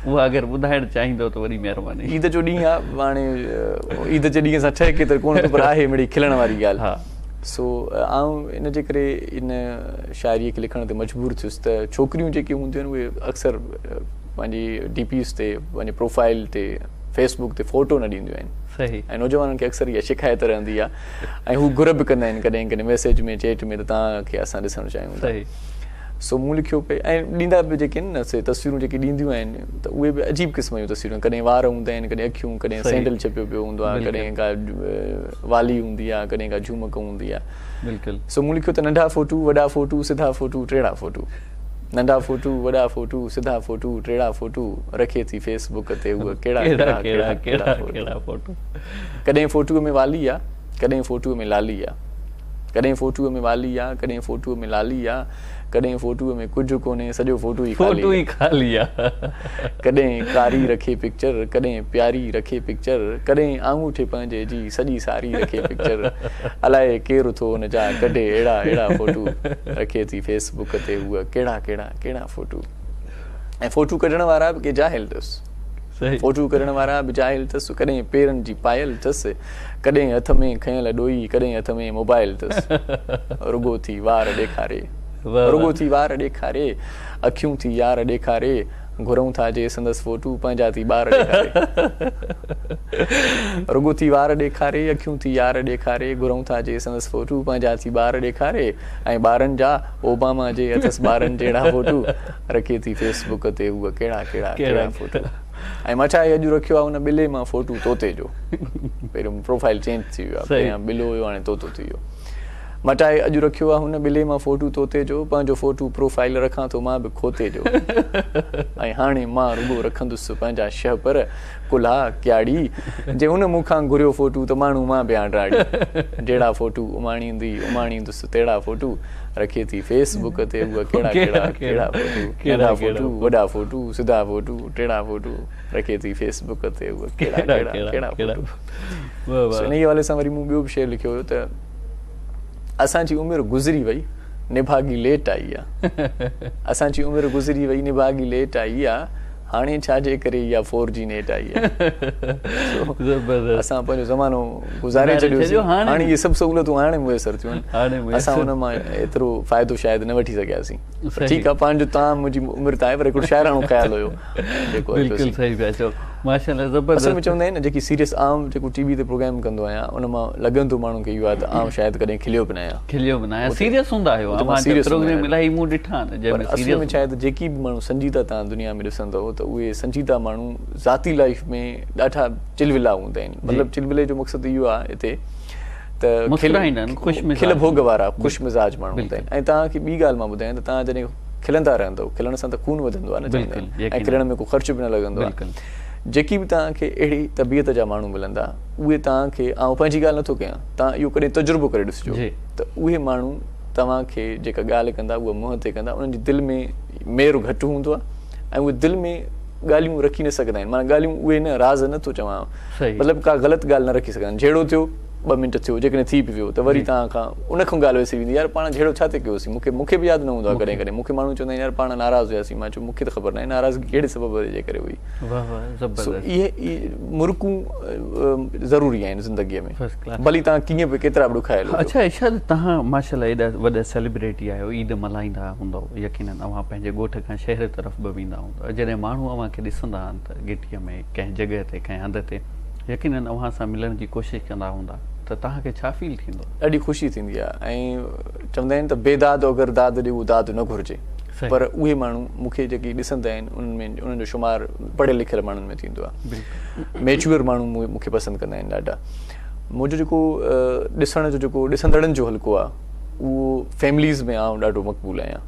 A: उहा अगरि ॿुधाइणु चाहींदो त वरी महिरबानी।
B: ईद जो ॾींहुं आहे, हाणे ईद जे ॾींहं सां ठहे केतिरो कोन, पर आहे मिड़ी खिलण वारी ॻाल्हि। सो आउं इन जे करे इन शाइरीअ खे लिखण ते मजबूर थियुसि त छोकिरियूं जेके हूंदियूं आहिनि उहे अक्सर पंहिंजी डीपीस ते, पंहिंजे प्रोफाइल ते, फेसबुक ते फ़ोटो न ॾींदियूं आहिनि। सही। ऐं नौजवाननि खे अक्सर इहा शिकायत रहंदी आहे, ऐं हू घुर बि कंदा आहिनि कॾहिं कॾहिं मैसेज में, चैट में, त तव्हांखे असां ॾिसणु चाहियूं था। सो मूं लिखियो पिए, ऐं ॾींदा बि जेके आहिनि न से तस्वीरूं जेके ॾींदियूं आहिनि त उहे बि अजीब क़िस्म जूं तस्वीरूं, कॾहिं वार हूंदा आहिनि, कॾहिं अखियूं, कॾहिं सैंडल छपियो पियो हूंदो आहे, कॾहिं का वाली हूंदी आहे, कॾहिं का झुमक हूंदी आहे। बिल्कुलु। सो मूं लिखियो त नंढा फोटू, वॾा फोटू, सिधा फोटू, टेड़ा फोटू, नंढा फोटू, वॾा फोटू, सिधा फोटू, टेड़ा फोटू, रखे थी फेसबुक ते उहा कहिड़ा फोटू। कॾहिं फोटूअ में वाली आहे, कॾहिं फोटूअ में लाली आहे, कॾहिं फोटूअ में वाली आहे, कॾहिं फोटूअ में लाली आहे, कॾहिं फोटूअ में कुझु कोन्हे, सॼो फोटू ई खाली आहे। कॾहिं कारी रखे पिक्चर, कॾहिं प्यारी रखे पिक्चर, कॾहिं आंगूठे पंहिंजे जी सॼी सारी रखे पिक्चर, अलाए केरु थो हुन जा कढे अहिड़ा फोटू, रखे थी फेसबुक ते उहा कहिड़ा फोटू। ऐं फोटू कढण वारा बि के जाहिल अथसि, फोटू कढण वारा बि जाहिल अथसि, कॾहिं पेरनि जी पायल अथसि, कॾहिं हथ में खयल ॾोई, कॾहिं हथ में मोबाइल अथसि, रुगो थी वार ॾेखारे, रुगो थी वार ॾेखारे, अखियूं थी यार ॾेखारे, घुरूं था जे संदसि फोटू, पंहिंजा थी ॿार ॾेखारे, रुगो थी वार ॾेखारे, अखियूं थी यार ॾेखारे, घुरूं था जे संदसि फोटू, पंहिंजा थी ॿार ॾेखारे, ऐं ॿारनि जा ओबामा जे अथसि ॿारनि जहिड़ा फोटू, रखे थी फेसबुक ते उहा कहिड़ा फोटू। ऐं मां छा अॼु रखियो आहे उन ॿिले मां फोटू तोते जो, पहिरियों प्रोफाइल चेंज थी वियो आहे, पहिरियां ॿिलो हुयो हाणे तोतो थी वियो। मटाए अॼु रखियो आहे हुन ॿिले मां फोटू तोते जो, पंहिंजो फोटू प्रोफाइल रखां थो मां बि खोते जो। ऐं हाणे मां रुगो रखंदुसि पंहिंजा शह पर कुल्हा क्याड़ी, जे हुन मूंखां घुरियो फोटू त माण्हू मां बि ड्राड़ी। जहिड़ा फोटू उमाणींदुसि तहिड़ा फोटू रखे थी फेसबुक ते उहा कहिड़ा फोटू, नंढा फोटू वॾा फोटू सिधा फोटू टेढ़ा फोटू रखे थी फेसबुक ते उहा कहिड़ा फोटू। इन हवाले सां वरी मूं ॿियो बि शेयर लिखियो हुयो त असांजी उमिरि गुज़री वई निभागी लेट आई आहे। असांजी उमिरि गुज़री वई निभागी लेट आई आहे, हाणे छाजे करे इहा 4G नेट आई आहे। असां पंहिंजो ज़मानो गुज़ारे छॾियोसीं, हाणे इहे सभु सहूलियतूं हाणे मुयसरु थियूं आहिनि, असां हुन मां एतिरो फ़ाइदो शायदि न वठी सघियासीं। ठीकु आहे, पंहिंजो तव्हां मुंहिंजी उमिरि त आहे पर हिकिड़ो शाइराणो ख़्यालु हुयो जेको असल में चवंदा आहिनि न जेकी सीरियस आम जेको टीवी ते प्रोग्राम कंदो आहियां उन मां लॻंदो माण्हू खे इहो आहे त आउं शायदि कॾहिं खिलियो बि न आहियां, सीरियस हूंदा आहियो। असल में छा आहे त जेकी बि माण्हू संजीदा तव्हां दुनिया में ॾिसंदव त उहे संजीदा माण्हू ज़ाती लाइफ में ॾाढा चिलविला हूंदा आहिनि। मतिलबु चिलविले जो मक़सदु इहो आहे हिते त खिल भोग वारा ख़ुशि मिज़ाज माण्हू हूंदा आहिनि। ऐं तव्हांखे ॿी ॻाल्हि मां ॿुधायां त तव्हां जॾहिं खिलंदा रहंदव, खिलण सां त खून वधंदो आहे न, ऐं खिलण में को ख़र्च बि न लॻंदो आहे। जेकी बि तव्हांखे अहिड़ी तबियत जा माण्हू मिलंदा उहे तव्हांखे, ऐं पंहिंजी ॻाल्हि नथो कयां, तव्हां इहो कॾहिं तजुर्बो करे ॾिसिजो त उहे माण्हू तव्हांखे जेका ॻाल्हि कंदा उहा मुंहं ते कंदा, उन्हनि जी दिलि में मेरो घटि हूंदो आहे ऐं उहे दिलि में ॻाल्हियूं रखी न सघंदा आहिनि। माना ॻाल्हियूं उहे न राज़ नथो चवां, मतिलबु का ग़लति ॻाल्हि न रखी सघंदा आहिनि। जहिड़ो थियो 2 मिंट थियो, जेकॾहिं थी बि वियो त वरी तव्हां खां उन खां ॻाल्हि वैसी वेंदी, यार पाण जहिड़ो छा ते कयोसीं, मूंखे बि यादि न हूंदो आहे। कॾहिं कॾहिं मूंखे माण्हू चवंदा आहिनि यार पाण नाराज़ हुयासीं, मां चयो मूंखे त ख़बर न आहे नाराज़गी कहिड़े सबब जे करे हुई। इहे मुर्कूं ज़रूरी आहिनि ज़िंदगीअ में, भली तव्हां कीअं बि केतिरा बि ॾुखाए लो।
A: अच्छा इरशाद, तव्हां माशाल्लाह एॾा वॾा सेलिब्रिटी आहियो, ईद मल्हाईंदा हूंदव यकीनन, अव्हां पंहिंजे ॻोठ खां शहर तरफ़ बि वेंदा हूंदव। जॾहिं माण्हू अव्हांखे ॾिसंदा आहिनि त गिटीअ में कंहिं जॻह ते कंहिं हंध ते, यकीनन अव्हां सां मिलण जी कोशिशि कंदा हूंदा, त तव्हांखे छा फील थींदो? ॾाढी
B: ख़ुशी थींदी आहे। ऐं चवंदा आहिनि त बेदाद अगरि दाद ॾे उहो दाद न घुरिजे, पर उहे माण्हू मूंखे जेकी ॾिसंदा आहिनि उनमें उन्हनि जो शुमार पढ़ियल लिखियल माण्हुनि में थींदो आहे। मेच्योर माण्हू मूंखे पसंदि कंदा आहिनि ॾाढा। मुंहिंजो जेको ॾिसण जो जेको ॾिसंदड़नि जो हल्को आहे उहो फैमिलीज़ में आउं ॾाढो मक़बूल आहियां।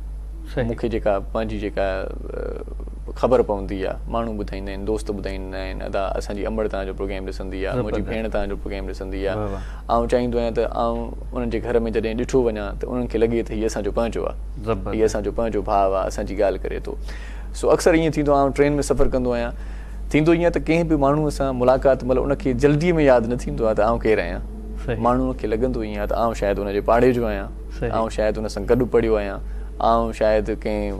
B: मूंखे जेका पंहिंजी जेका ख़बर पवंदी आहे, माण्हू ॿुधाईंदा आहिनि, दोस्त ॿुधाईंदा आहिनि, अदा असांजी अमड़ तव्हांजो प्रोग्राम ॾिसंदी आहे, मुंहिंजी भेण तव्हांजो प्रोग्राम ॾिसंदी आहे। आउं चाहींदो आहियां त आउं उन्हनि जे घर में जॾहिं ॾिठो वञा त उन्हनि खे लॻे त हीअ असांजो पंहिंजो आहे, हीअ असांजो पंहिंजो भाउ आहे, असांजी ॻाल्हि करे थो। सो अक्सर ईअं थींदो आहे, आउं ट्रेन में सफ़र कंदो आहियां, थींदो ईअं त कंहिं बि माण्हूअ सां मुलाक़ात महिल उनखे जल्दीअ में यादि न थींदो आहे त आउं केरु आहियां। माण्हूअ खे लॻंदो ईअं आहे त आउं शायदि उनजे पाड़े जो आहियां, आउं शायदि उन सां गॾु पढ़ियो आहियां, आउं शायदि कंहिं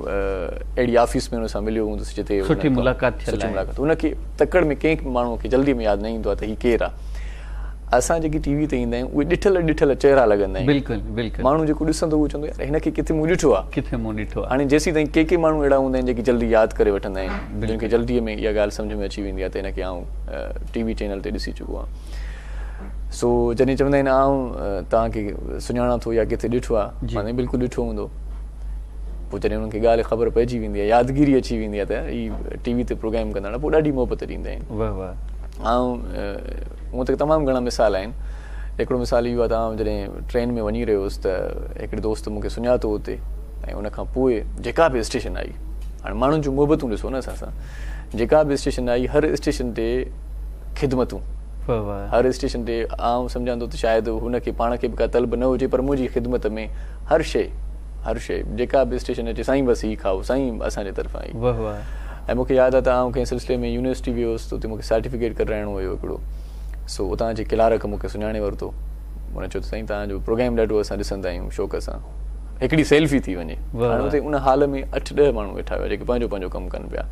B: अहिड़ी ऑफिस में हुन सां मिलियो हूंदुसि जिते सुठी मुलाक़ात। उनखे तकड़ में कंहिं माण्हूअ खे जल्दी में यादि न ईंदो आहे त हीउ केरु आहे। असां जेकी टीवी ते ईंदा आहियूं उहे ॾिठल चहिरा लॻंदा आहिनि। माण्हू जेको ॾिसंदो उहो चवंदो यार हिनखे किथे मूं ॾिठो आहे। हाणे जेसीं ताईं के माण्हू अहिड़ा हूंदा आहिनि जेकी जल्दी यादि करे वठंदा आहिनि, जिनखे जल्दीअ में इहा ॻाल्हि सम्झ में अची वेंदी आहे त हिनखे आउं टीवी चैनल ते ॾिसी चुको आहियां। सो जॾहिं चवंदा आहिनि आउं तव्हांखे सुञाणा थो या किथे ॾिठो आहे, माने बिल्कुलु ॾिठो हूंदो। पोइ जॾहिं उन्हनि खे ॻाल्हि ख़बर पइजी वेंदी आहे, यादगिरी अची वेंदी आहे त हीअ टीवी ते प्रोग्राम कंदा, पोइ ॾाढी मोहबत ॾींदा आहिनि। ऐं हूअं त तमामु घणा मिसाल आहिनि। हिकिड़ो मिसाल इहो आहे त आउं जॾहिं ट्रेन में वञी रहियो हुउसि त हिकिड़े दोस्त मूंखे सुञातो हुते, ऐं उनखां पोइ जेका बि स्टेशन आई, हाणे माण्हुनि जूं मोहबतूं ॾिसो न असां सां, जेका बि स्टेशन आई हर स्टेशन ते ख़िदमतूं, हर स्टेशन ते आउं सम्झां थो त शायदि हुनखे पाण खे बि का तलब न हुजे पर मुंहिंजी ख़िदमत में हर शइ जेका बि स्टेशन अचे, साईं बसि हीउ खाओ, साईं असांजे तरफ़ां आई। ऐं मूंखे यादि आहे त आउं कंहिं सिलसिले में यूनिवर्सिटी वियो हुउसि त उते मूंखे सर्टिफिकेट कराइणो हुयो हिकिड़ो। सो उतां जे क्लार्क मूंखे सुञाणे वरितो, उन चयो त साईं तव्हांजो प्रोग्राम ॾाढो असां ॾिसंदा आहियूं शौक़ सां, हिकिड़ी सेल्फी थी वञे। हाणे हुते उन हाल में 8-10 माण्हू वेठा हुआ जेके पंहिंजो पंहिंजो कमु कनि पिया।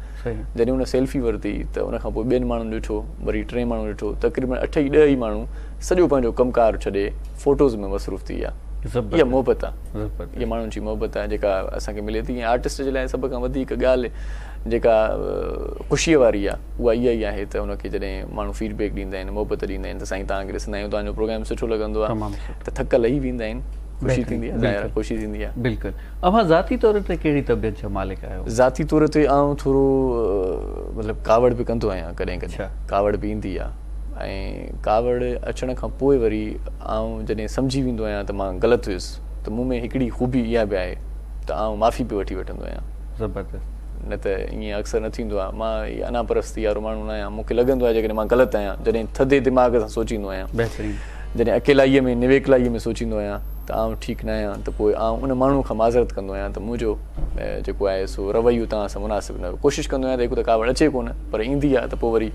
B: जॾहिं उन सेल्फी वरिती त उनखां पोइ ॿियनि माण्हुनि ॾिठो, वरी 3 माण्हू ॾिठो, तक़रीबन 8-10 ई माण्हू सॼो पंहिंजो कमकार छॾे फ़ोटोज़ में मसरूफ़ थी विया। इहा मोहबत आहे, इहा माण्हुनि जी मोहबत आहे जेका असांखे मिले थी। ऐं आर्टिस्ट जे लाइ सभ खां वधीक ॻाल्हि जेका ख़ुशीअ वारी आहे उहा इहा ई आहे त उनखे जॾहिं माण्हू फीडबैक ॾींदा आहिनि, मोहबत ॾींदा आहिनि त साईं तव्हांखे ॾिसंदा आहियूं, तव्हांजो प्रोग्राम सुठो लॻंदो आहे, त थक लही वेंदा आहिनि, ख़ुशी थींदी आहे, ख़ुशी थींदी आहे। बिल्कुलु।
A: अव्हां ज़ाती तौर ते कहिड़ी तबियत जो मालिक आहियो?
B: ज़ाती तौर ते आउं थोरो मतिलबु कावड़ बि कंदो आहियां, कॾहिं कॾहिं कावड़ बि ईंदी आहे। ऐं कावड़ अचण खां पोइ वरी आउं जॾहिं सम्झी वेंदो आहियां त मां ग़लति हुयुसि त मूं में हिकिड़ी ख़ूबी इहा बि आहे त आउं माफ़ी पियो वठी वठंदो आहियां.
A: ज़बरदस्त.
B: न त ईअं अक्सर न थींदो आहे. मां अनापरस्ती वारो माण्हू न आहियां. मूंखे लॻंदो आहे जेकॾहिं मां ग़लति आहियां, जॾहिं थधे दिमाग़ सां सोचींदो आहियां, जॾहिं अकेलाईअ में निवेकलाईअ में सोचींदो आहियां त आउं ठीकु न आहियां, त पोइ आउं उन माण्हू खां माज़रत कंदो आहियां त मुंहिंजो जेको आहे सो रवैयो तव्हां सां मुनासिबु न. कोशिशि कंदो आहियां त हिकु त कावड़ अचे कोन, पर ईंदी आहे त पोइ वरी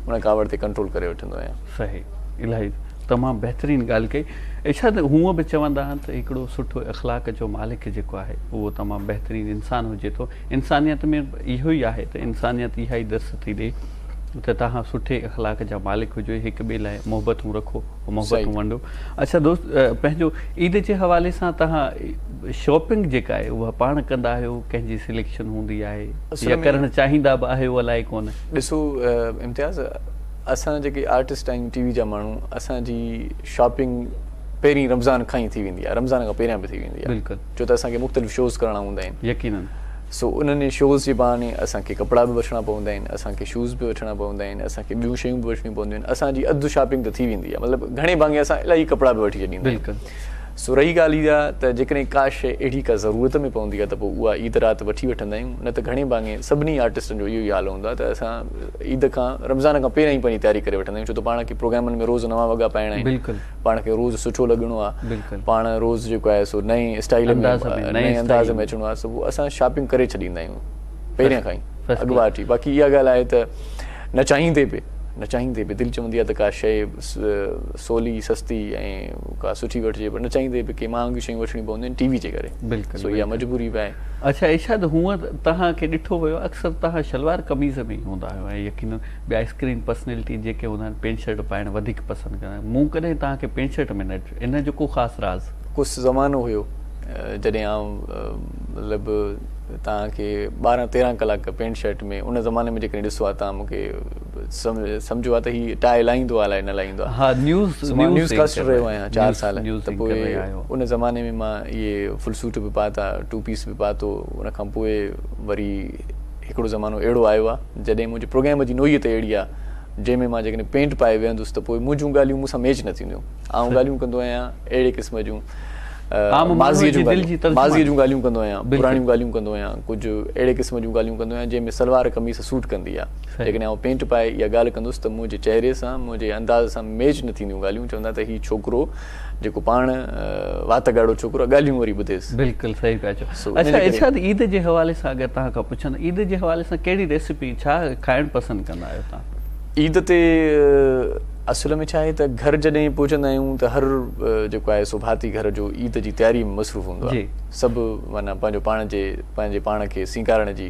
B: उन कावड़ ते कंट्रोल करे वठंदो आहियां.
A: सही, इलाही तमामु बहितरीनु ॻाल्हि कई. ऐं छा त हूअं बि चवंदा आहिनि त हिकिड़ो सुठो अख़लाक़ जो मालिक जेको आहे उहो तमामु बहितरीनु इंसानु हुजे थो. इंसानियत में इहो ई आहे त इंसानियत इहा ई दर्स थी ॾे त तव्हां सुठे अख़लाक़ जा मालिक हुजो, हिक ॿिए लाइ मोहबतूं रखो, मोहबतूं वंडो. अच्छा दोस्त, पंहिंजो ईद जे हवाले सां तव्हां शॉपिंग जेका आहे उहा पाण कंदा आहियो, कंहिंजी सिलेक्शन हूंदी आहे या करणु चाहींदा बि आहियो अलाए कोन?
B: ॾिसो इम्तियाज़, असां जेके आर्टिस्ट आहियूं, टीवी जा माण्हू, असांजी शॉपिंग पहिरीं रमज़ान खां ई थी वेंदी आहे, रमज़ान खां पहिरियां बि थी वेंदी आहे. बिल्कुलु. छो त असांखे मुख़्तलिफ़ शोज़ करणा हूंदा आहिनि. यकीनन. सो उन्हनि शोज़ जे बहाने असांखे कपिड़ा बि वठणा पवंदा आहिनि, असांखे शूज़ बि वठणा पवंदा आहिनि, असांखे ॿियूं शयूं बि वठणियूं पवंदियूं आहिनि. असांजी अधु शॉपिंग त थी वेंदी आहे, मतिलबु घणे भाङे असां इलाही कपिड़ा बि वठी छॾींदा आहियूं. सो रही ॻाल्हि इहा त जेकॾहिं का शइ अहिड़ी का ज़रूरत में पवंदी आहे त पोइ उहा ईद राति वठी वठंदा आहियूं. न त घणे भाङे सभिनी आर्टिस्टनि जो इहो ई हाल हूंदो आहे त असां ईद खां रमज़ान खां पहिरियां ई पंहिंजी तयारी करे वठंदा आहियूं. छो त पाण खे प्रोग्रामनि में रोज़ नवां वॻा पाइणा आहिनि, पाण खे रोज़ सुठो लॻणो आहे, पाण रोज़ जेको आहे सो नए स्टाइल में, नए अंदाज़ में अचिणो आहे. सो असां शॉपिंग करे छॾींदा आहियूं पहिरियां खां ई, अॻुवाट ई. बाक़ी इहा ॻाल्हि आहे त न चाहींदे बि दिलि चवंदी आहे त का शइ सवली सस्ती ऐं का सुठी वठिजे, पर न चाहींदे बि के महांगियूं शयूं वठणी पवंदियूं आहिनि टीवी जे करे. बिल्कुलु. सो इहा मजबूरी बि आहे. अच्छा इरशाद, हूअं तव्हांखे ॾिठो वियो अक्सर तव्हां शलवार कमीज़ में ई हूंदा आहियो ऐं यकीनन ॿिया स्क्रीन पर्सनैलिटी जेके हूंदा आहिनि पेंट शर्ट पाइणु वधीक पसंदि कंदा आहिनि. मूं कॾहिं तव्हांखे पेंट शर्ट में न ॾिठो, इन जो को ख़ासि राज़? कुझु ज़मानो हुयो जॾहिं आउं मतिलबु तव्हांखे 12-13 कलाक पेंट शर्ट में, उन ज़माने में जेकॾहिं ॾिसो आहे तव्हां मूंखे सम्झो आहे त हीअ टाई लाहींदो आहे अलाए न लाहींदो आहे. न्यूज़ कास्टर रहियो आहियां 4 साल. त पोइ उन ज़माने में मां इहे फुल सूट बि पाता, 2 पीस बि पातो. उन खां पोइ वरी हिकिड़ो ज़मानो अहिड़ो आयो आहे जॾहिं मुंहिंजे प्रोग्राम जी नोईअ ते अहिड़ी आहे जंहिंमें मां जेकॾहिं पेंट पाए वेहंदुसि त पोइ मुंहिंजूं ॻाल्हियूं मूंसां मैच न थींदियूं. आउं ॻाल्हियूं कंदो आहियां अहिड़े क़िस्म जूं, माज़ीअ जूं ॻाल्हियूं कंदो आहियां, पुराणियूं ॻाल्हियूं कंदो आहियां, कुझु अहिड़े क़िस्म जूं ॻाल्हियूं कंदो आहियां जंहिंमें सलवार कमीज़ सूट कंदी आहे. जेकॾहिं आउं पेंट पाए इहा ॻाल्हि कंदुसि त मुंहिंजे चहिरे सां, मुंहिंजे अंदाज़ सां मैच न थींदियूं ॻाल्हियूं. चवंदा त हीउ छोकिरो जेको पाण वात ॻाढ़ो छोकिरो, ॻाल्हियूं वरी ॿुधेसि. बिल्कुलु सही पिया चओ. अच्छा इरशाद, ईद जे हवाले सां अगरि तव्हां खां पुछनि, ईद जे हवाले सां कहिड़ी रेसिपी छा खाइणु पसंदि कंदा आहियो तव्हां? ईद ते असुल में छा आहे त घर जॾहिं पहुचंदा आहियूं त हर जेको आहे सो भाती घर जो ईद जी तयारी में मसरूफ़ हूंदो आहे. सभु माना पंहिंजे पाण खे सींगारण जी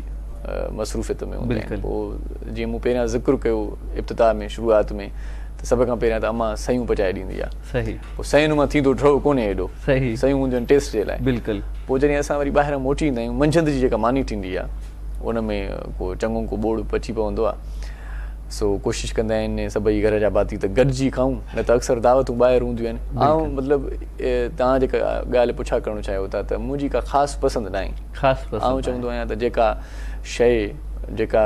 B: मसरूफ़ियत में हूंदा आहिनि. पोइ जीअं मूं पहिरियां ज़िक्र कयो इब्तिदा में, शुरूआत में, त सभ खां पहिरियां त अम्मा सयूं पचाए ॾींदी आहे. सही. पोइ सयुनि मां थींदो ठहो कोन्हे हेॾो. सही. सयूं हूंदियूं आहिनि टेस्ट जे लाइ. बिल्कुलु. पोइ जॾहिं असां वरी ॿाहिरां मोटी ईंदा आहियूं, मंझंदि जी जेका मानी थींदी आहे उन में को चङो को बोड़ पची पवंदो आहे. सो कोशिशि कंदा आहिनि सभई घर जा भाती त गॾिजी खाऊं, न त अक्सर दावतूं ॿाहिरि हूंदियूं आहिनि. ऐं मतिलबु तव्हां जेका ॻाल्हि पुछा करणु चाहियो था त मुंहिंजी का ख़ासि पसंदि न आहे. आउं चवंदो आहियां त जेका शइ, जेका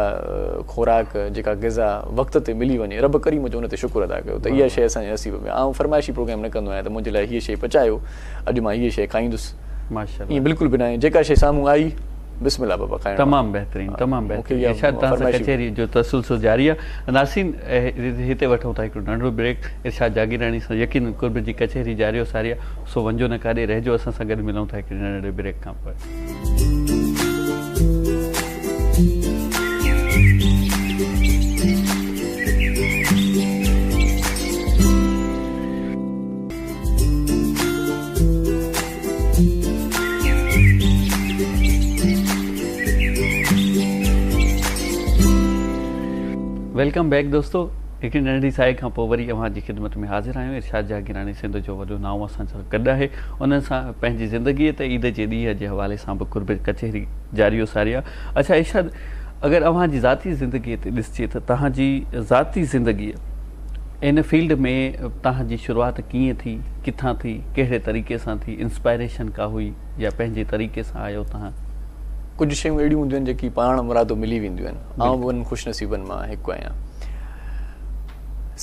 B: खुराक, जेका ग़िज़ा वक़्त ते मिली वञे, रब करीम जो उन ते शुक्र अदा कयो त इहा शइ असांजे नसीब में. ऐं फरमाइशी प्रोग्राम न कंदो आहियां त मुंहिंजे लाइ हीअ शइ पचायो, अॼु मां हीअ शइ खाईंदुसि. माशाअल्लाह. ईअं बिल्कुलु बि न आहे. जेका शइ साम्हूं आई बिस्मिल्लाह बाबा खाइण. तमामु बहितरीनु, तमामु बहितरीनु. इरशाद, तव्हां सां कचहरी जो तसलसल जारी आहे. नासिन, हिते वठूं था हिकिड़ो नंढो ब्रेक. इरशाद जागीरानी सां यकीन कुर्ब जी कचहरी जारी सारी आहे. सो वञो न काॾे, रहिजो असां सां गॾु. मिलूं था हिकिड़े नंढे ब्रेक खां पोइ. वेलकम बैक दोस्तों. हिकिड़ी नंढी साए खां पोइ वरी अव्हां जी ख़िदमत में हाज़िर आहियूं. इरशाद जागीरानी सिंध जो वॾो नाओ असां सां गॾु आहे. उन सां पंहिंजी ज़िंदगीअ ते ईद जे ॾींहं जे हवाले सां बि कुर्ब कचहरी जारी सारी आहे. अच्छा इरशाद, अगरि अव्हां जी ज़ाती ज़िंदगीअ ते ॾिसिजे त तव्हांजी ज़ाती ज़िंदगीअ इन फील्ड में तव्हांजी शुरूआति कीअं थी, किथां थी, कहिड़े तरीक़े सां थी, इंस्पायरेशन का हुई या पंहिंजे तरीक़े सां आयो तव्हां? कुझु शयूं अहिड़ियूं हूंदियूं आहिनि जेकी पाण मुरादो मिली वेंदियूं आहिनि. आउं बि उन्हनि ख़ुशनसीबनि मां हिकु आहियां.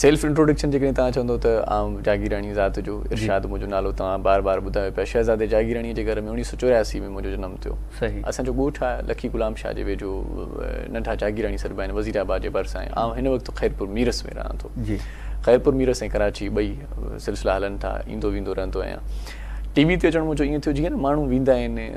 B: सेल्फ इंट्रोडक्शन जेकॾहिं तव्हां चवंदो त आउं जागीराणी ज़ात जो इरशाद मुंहिंजो नालो तव्हां बार बार ॿुधायो पिया शहज़ादे जागीराणीअ जे घर में 1984 में मुंहिंजो जनमु थियो
A: सही
B: असांजो ॻोठु आहे लखी गुलाम शाह जे वेझो नंढा जागीराणी सॾिबा आहिनि वज़ीराबाद जे भरिसां आउं हिन वक़्तु ख़ैरपुर मीरस में रहां थो
A: जी
B: ख़ैरपुर मीरस ऐं कराची ॿई सिलसिला हलनि था ईंदो वेंदो रहंदो आहियां टीवी ते अचणु मुंहिंजो ईअं थियो जीअं न माण्हू वेंदा आहिनि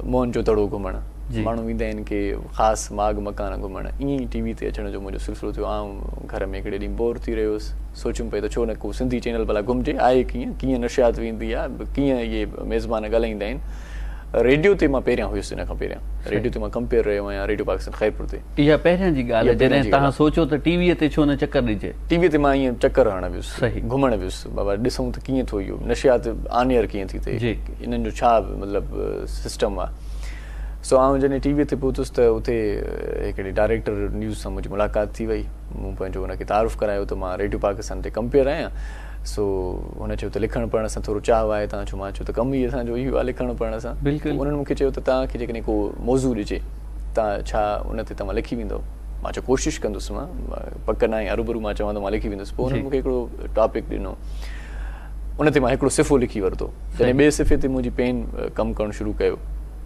B: मोहन जो दड़ो घुमणु माण्हू वेंदा आहिनि की ख़ासि माग मकान घुमणु ईअं ई टीवी ते अचण जो मुंहिंजो सिलसिलो थियो आउं घर में हिकिड़े ॾींहुं बोर थी रहियो हुयुसि सोचियुमि पई त छो न को सिंधी चैनल भला घुमिजे आहे कीअं नशियात वेंदी आहे कीअं इहे मेज़बान ॻाल्हाईंदा आहिनि रेडियो ते मां पहिरियां हुयुसि हिन खां पहिरियां रेडियो ते मां कंपेयर रहियो आहियां रेडियो पाकिस्तान ख़ैरपुर ते
A: इहा पहिरियां जी ॻाल्हि आहे जॾहिं तव्हां सोचो त टीवीअ ते छो न चकर ॾिजे
B: टीवीअ ते मां ईअं चकर हणणु वियुसि घुमणु वियुसि बाबा ॾिसूं त कीअं थो इहो नशियात आनियर कीअं थी थिए इन्हनि जो छा मतिलबु सिस्टम आहे सो आउं जॾहिं टीवीअ ते पहुतुसि त उते हिकिड़े डायरेक्टर न्यूज़ सां मुंहिंजी मुलाक़ात थी वई मूं पंहिंजो हुनखे तारुफ़ करायो त मां रेडियो पाकिस्तान ते कंपेयर आहियां सो हुन चयो त लिखणु पढ़ण सां थोरो चाहु आहे तव्हां चयो मां चयो त कमु ई असांजो इहो आहे लिखणु पढ़ण सां उन्हनि मूंखे चयो त तव्हांखे जेकॾहिं को मौज़ू ॾिजे तव्हां छा उन ते तव्हां लिखी वेंदव मां चयो कोशिशि कंदुसि मां पक न आहे हरूभरू मां चवां त मां लिखी वेंदुसि पोइ हुननि मूंखे हिकिड़ो टॉपिक ॾिनो उन ते मां हिकिड़ो सिफ़ो लिखी वरितो जॾहिं ॿिए सिफ़े ते मुंहिंजी पेन कमु करणु शुरू कयो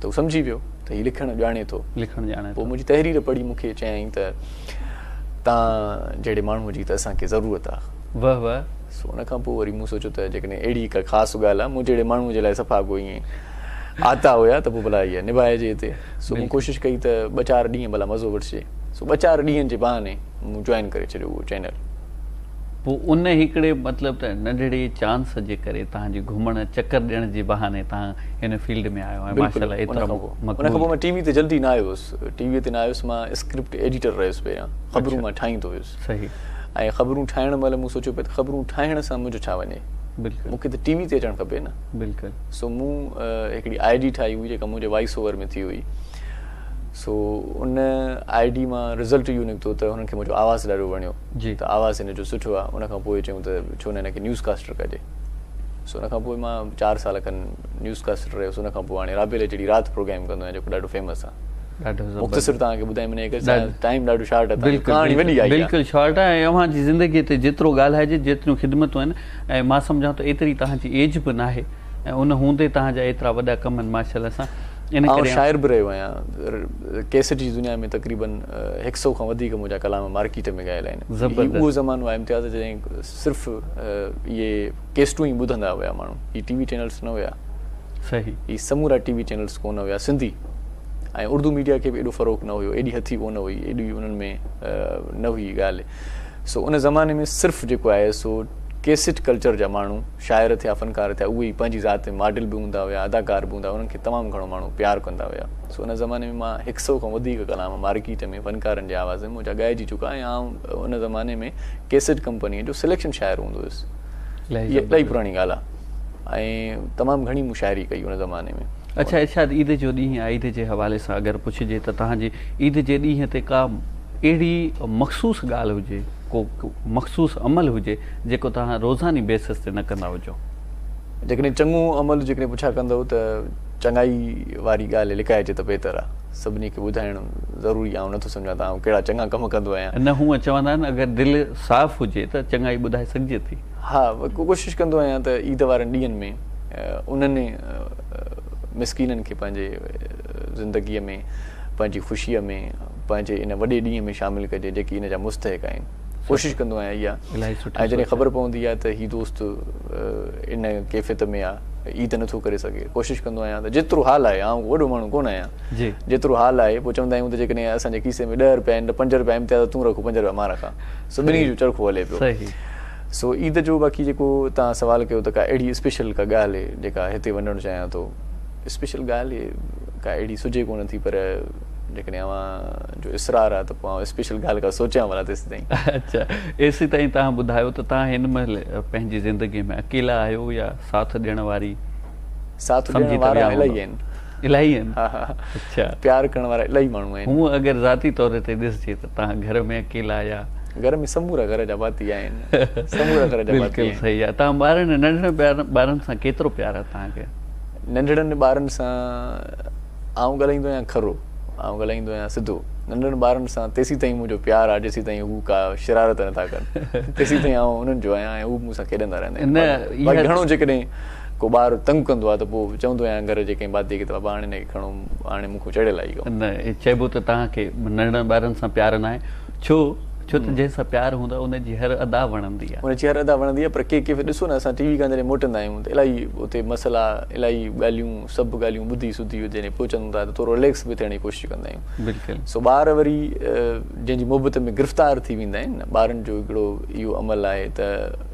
B: त उहो सम्झी वियो त हीउ लिखणु ॼाणे थो पोइ मुंहिंजी तहरीर पढ़ी मूंखे चयाईं त तव्हां जहिड़े माण्हूअ जी त असांखे ज़रूरत आहे
A: वाह वाह
B: सो उन खां पोइ वरी मूं सोचियो त जेकॾहिं अहिड़ी का ख़ासि ॻाल्हि आहे मूं जहिड़े माण्हूअ जे लाइ सफ़ा को ईअं आता हुया त पोइ भला इहा निभाइजे हिते सो मूं कोशिशि कई त 2-4 ॾींहं भला मज़ो वठिजे सो 2-4 ॾींहंनि जे बहाने मूं जॉइन करे छॾियो उहो चैनल
A: पोइ उन हिकिड़े मतिलबु त नंढड़े चांस जे करे तव्हांजी घुमण चकर ॾियण जे बहाने तव्हां हिन फील्ड में आयो आहियो माशाल्लाह एतिरा
B: उन खां पोइ मां टीवी ते जल्दी न आयो हुयुसि टीवीअ ते न आयुसि मां स्क्रिप्ट एडिटर रहियुसि पहिरियां ख़बरूं मां ठाहींदो हुयुसि
A: सही
B: ऐं ख़बरूं ठाहिण महिल मूं सोचियो पियो त ख़बरूं ठाहिण सां मुंहिंजो छा वञे
A: बिल्कुलु
B: मूंखे त टीवी ते अचणु खपे न
A: बिल्कुलु
B: सो मूं हिकिड़ी ID ठाही हुई जेका मुंहिंजे वॉइस ओवर में थी हुई सो उन ID मां रिज़ल्ट इहो निकितो त हुननि खे मुंहिंजो आवाज़ु ॾाढो वणियो त आवाज़ु हिन जो सुठो आहे उन खां पोइ चयूं त छो न हिनखे न्यूज़ कास्टर कजे सो उन खां पोइ मां 4 साल खनि न्यूज़ कास्टर रहियुसि उन खां पोइ हाणे राबेल जहिड़ी राति प्रोग्राम कंदो आहियां जेको ॾाढो फेमस आहे मुख़्तसिर तव्हांखे ॿुधाए टाइम ॾाढो शॉर्ट आहे कहाणी वॾी आहे
A: बिल्कुलु शॉर्ट आहे ऐं अव्हांजी ज़िंदगीअ ते जेतिरो ॻाल्हाइजे जेतिरियूं ख़िदमतूं आहिनि ऐं मां सम्झां त एतिरी तव्हांजी एज बि न आहे ऐं उन हूंदे तव्हांजा एतिरा वॾा कम आहिनि माशाल्लाह सां इन करे
B: शाइर बि रहियो आहियां कैसेट जी दुनिया में तक़रीबन 100 खां वधीक मुंहिंजा कलाम मार्केट में ॻायल आहिनि उहो ज़मानो आहे इम्तियाज़ जॾहिं सिर्फ़ु इहे केस्टूं ई ॿुधंदा हुया माण्हू हीअ TV चैनल्स न हुया
A: सही
B: हीअ समूरा TV चैनल्स कोन हुया सिंधी ऐं उर्दू मीडिया खे बि एॾो फ़र्क़ु न हुयो एॾी हथी कोन हुई एॾी उन्हनि में न हुई ॻाल्हि सो उन ज़माने में सिर्फ़ु जेको आहे सो कैसेट कल्चर जा माण्हू शाइर थिया फ़नकार थिया उहे ई पंहिंजी ज़ात में मॉडल बि हूंदा हुया अदाकार बि हूंदा हुआ उन्हनि खे तमामु घणो माण्हू प्यारु कंदा हुया सो उन ज़माने में मां 100 खां वधीक कलाम मार्केट में फ़नकारनि जे आवाज़ में मुंहिंजा ॻाइजी चुका ऐं आउं उन ज़माने में कैसेट कंपनीअ जो सिलेक्शन शाइर हूंदो हुयुसि इहा इलाही पुराणी ॻाल्हि आहे ऐं तमामु घणी मूं शाइरी कई उन ज़माने में
A: अच्छा इरशाद ईद जो ॾींहुं आहे ईद जे हवाले सां अगरि पुछिजे त तव्हांजी ईद जे ॾींहं ते का अहिड़ी मख़सूस ॻाल्हि हुजे को मख़सूस अमल हुजे जेको तव्हां रोज़ानी बेसिस ते न कंदा हुजो
B: जेकॾहिं चङो अमल जेकॾहिं पुछा कंदव त चङाई वारी ॻाल्हि लिकाइजे त बहितर आहे सभिनी खे ॿुधाइणु ज़रूरी आहे नथो सम्झां त कहिड़ा चङा कम कंदो आहियां
A: न हूअं चवंदा आहिनि अगरि दिलि साफ़ हुजे त चङाई ॿुधाए सघिजे थी
B: हा कोशिशि कंदो आहियां त ईद वारनि ॾींहंनि में उन्हनि मिसकीननि खे पंहिंजे ज़िंदगीअ में पंहिंजी ख़ुशीअ में पंहिंजे इन वॾे ॾींहं में शामिलु कजे जेकी इन जा मुस्तहिक़ आहिनि कोशिशि कंदो आहियां इहा ऐं जॾहिं ख़बर पवंदी आहे त हीउ दोस्त इन कैफ़ियत में आहे ईद नथो करे सघे कोशिशि कंदो आहियां त जेतिरो हाल आहे आउं वॾो माण्हू कोन आहियां जेतिरो हाल आहे पोइ चवंदा आहियूं त जेकॾहिं असांजे खीसे में 10 रुपया आहिनि त 5 रुपया इम्तियाज़ तूं रखो 5 रुपया मां रखां सभिनी जो चरखो हले पियो सो ईद जो बाक़ी जेको तव्हां सवाल कयो त का अहिड़ी स्पेशल का ॻाल्हि जेका हिते वञणु चाहियां थो स्पेशल ॻाल्हि का अहिड़ी सुझे कोन थी पर जेकॾहिं अव्हां जो इसरार आहे त पोइ आउं स्पेशल ॻाल्हि का सोचियां भला तेसि ताईं
A: अच्छा एसी ताईं तव्हां ॿुधायो त तव्हां हिन महिल पंहिंजी ज़िंदगीअ में अकेला आहियो या साथ ॾियण वारी
B: साथ ॾियण वारा इलाही आहिनि
A: अच्छा
B: प्यार करण वारा इलाही माण्हू आहिनि
A: हूअं अगरि ज़ाती तौर ते ॾिसिजे त तव्हां घर में अकेला या
B: घर में समूरा घर जा भाती आहिनि समूरा घर जा भाती
A: बिल्कुलु सही आहे तव्हां ॿारनि नंढड़नि ॿारनि सां केतिरो प्यार आहे तव्हांखे
B: नंढड़नि ॿारनि सां आउं ॻाल्हाईंदो आहियां खरो आउं ॻाल्हाईंदो आहियां सिधो नंढनि ॿारनि सां तेसीं ताईं मुंहिंजो प्यारु आहे जेसीं ताईं हू का शरारत नथा कनि तेसीं ताईं आउं उन्हनि जो आहियां ऐं हू मूंसां खेॾंदा रहंदा आहिनि। बाक़ी घणो जेकॾहिं को ॿारु तंग कंदो आहे त पोइ चवंदो आहियां घर जे कंहिं बाती खे त बाबा हाणे हिनखे खणो, हाणे मूंखे चढ़ियल आई
A: न चइबो त तव्हांखे नंढनि ॿारनि सां प्यारु न आहे, छो छो त जंहिंसां प्यारु हूंदो आहे उनजी हर अदा वणंदी आहे,
B: उनजी हर अदा वणंदी आहे। पर के ॾिसो न असां टीवी खां जॾहिं मोटंदा आहियूं त इलाही उते मसइला, इलाही ॻाल्हियूं, सभु ॻाल्हियूं ॿुधी सुधी जॾहिं पहुचनि था त थोरो रिलैक्स बि थियण जी कोशिशि कंदा आहियूं।
A: बिल्कुलु।
B: सो ॿार वरी जंहिंजी मोहबत में गिरफ़्तार थी वेंदा आहिनि न, ॿारनि जो हिकिड़ो इहो अमल आहे त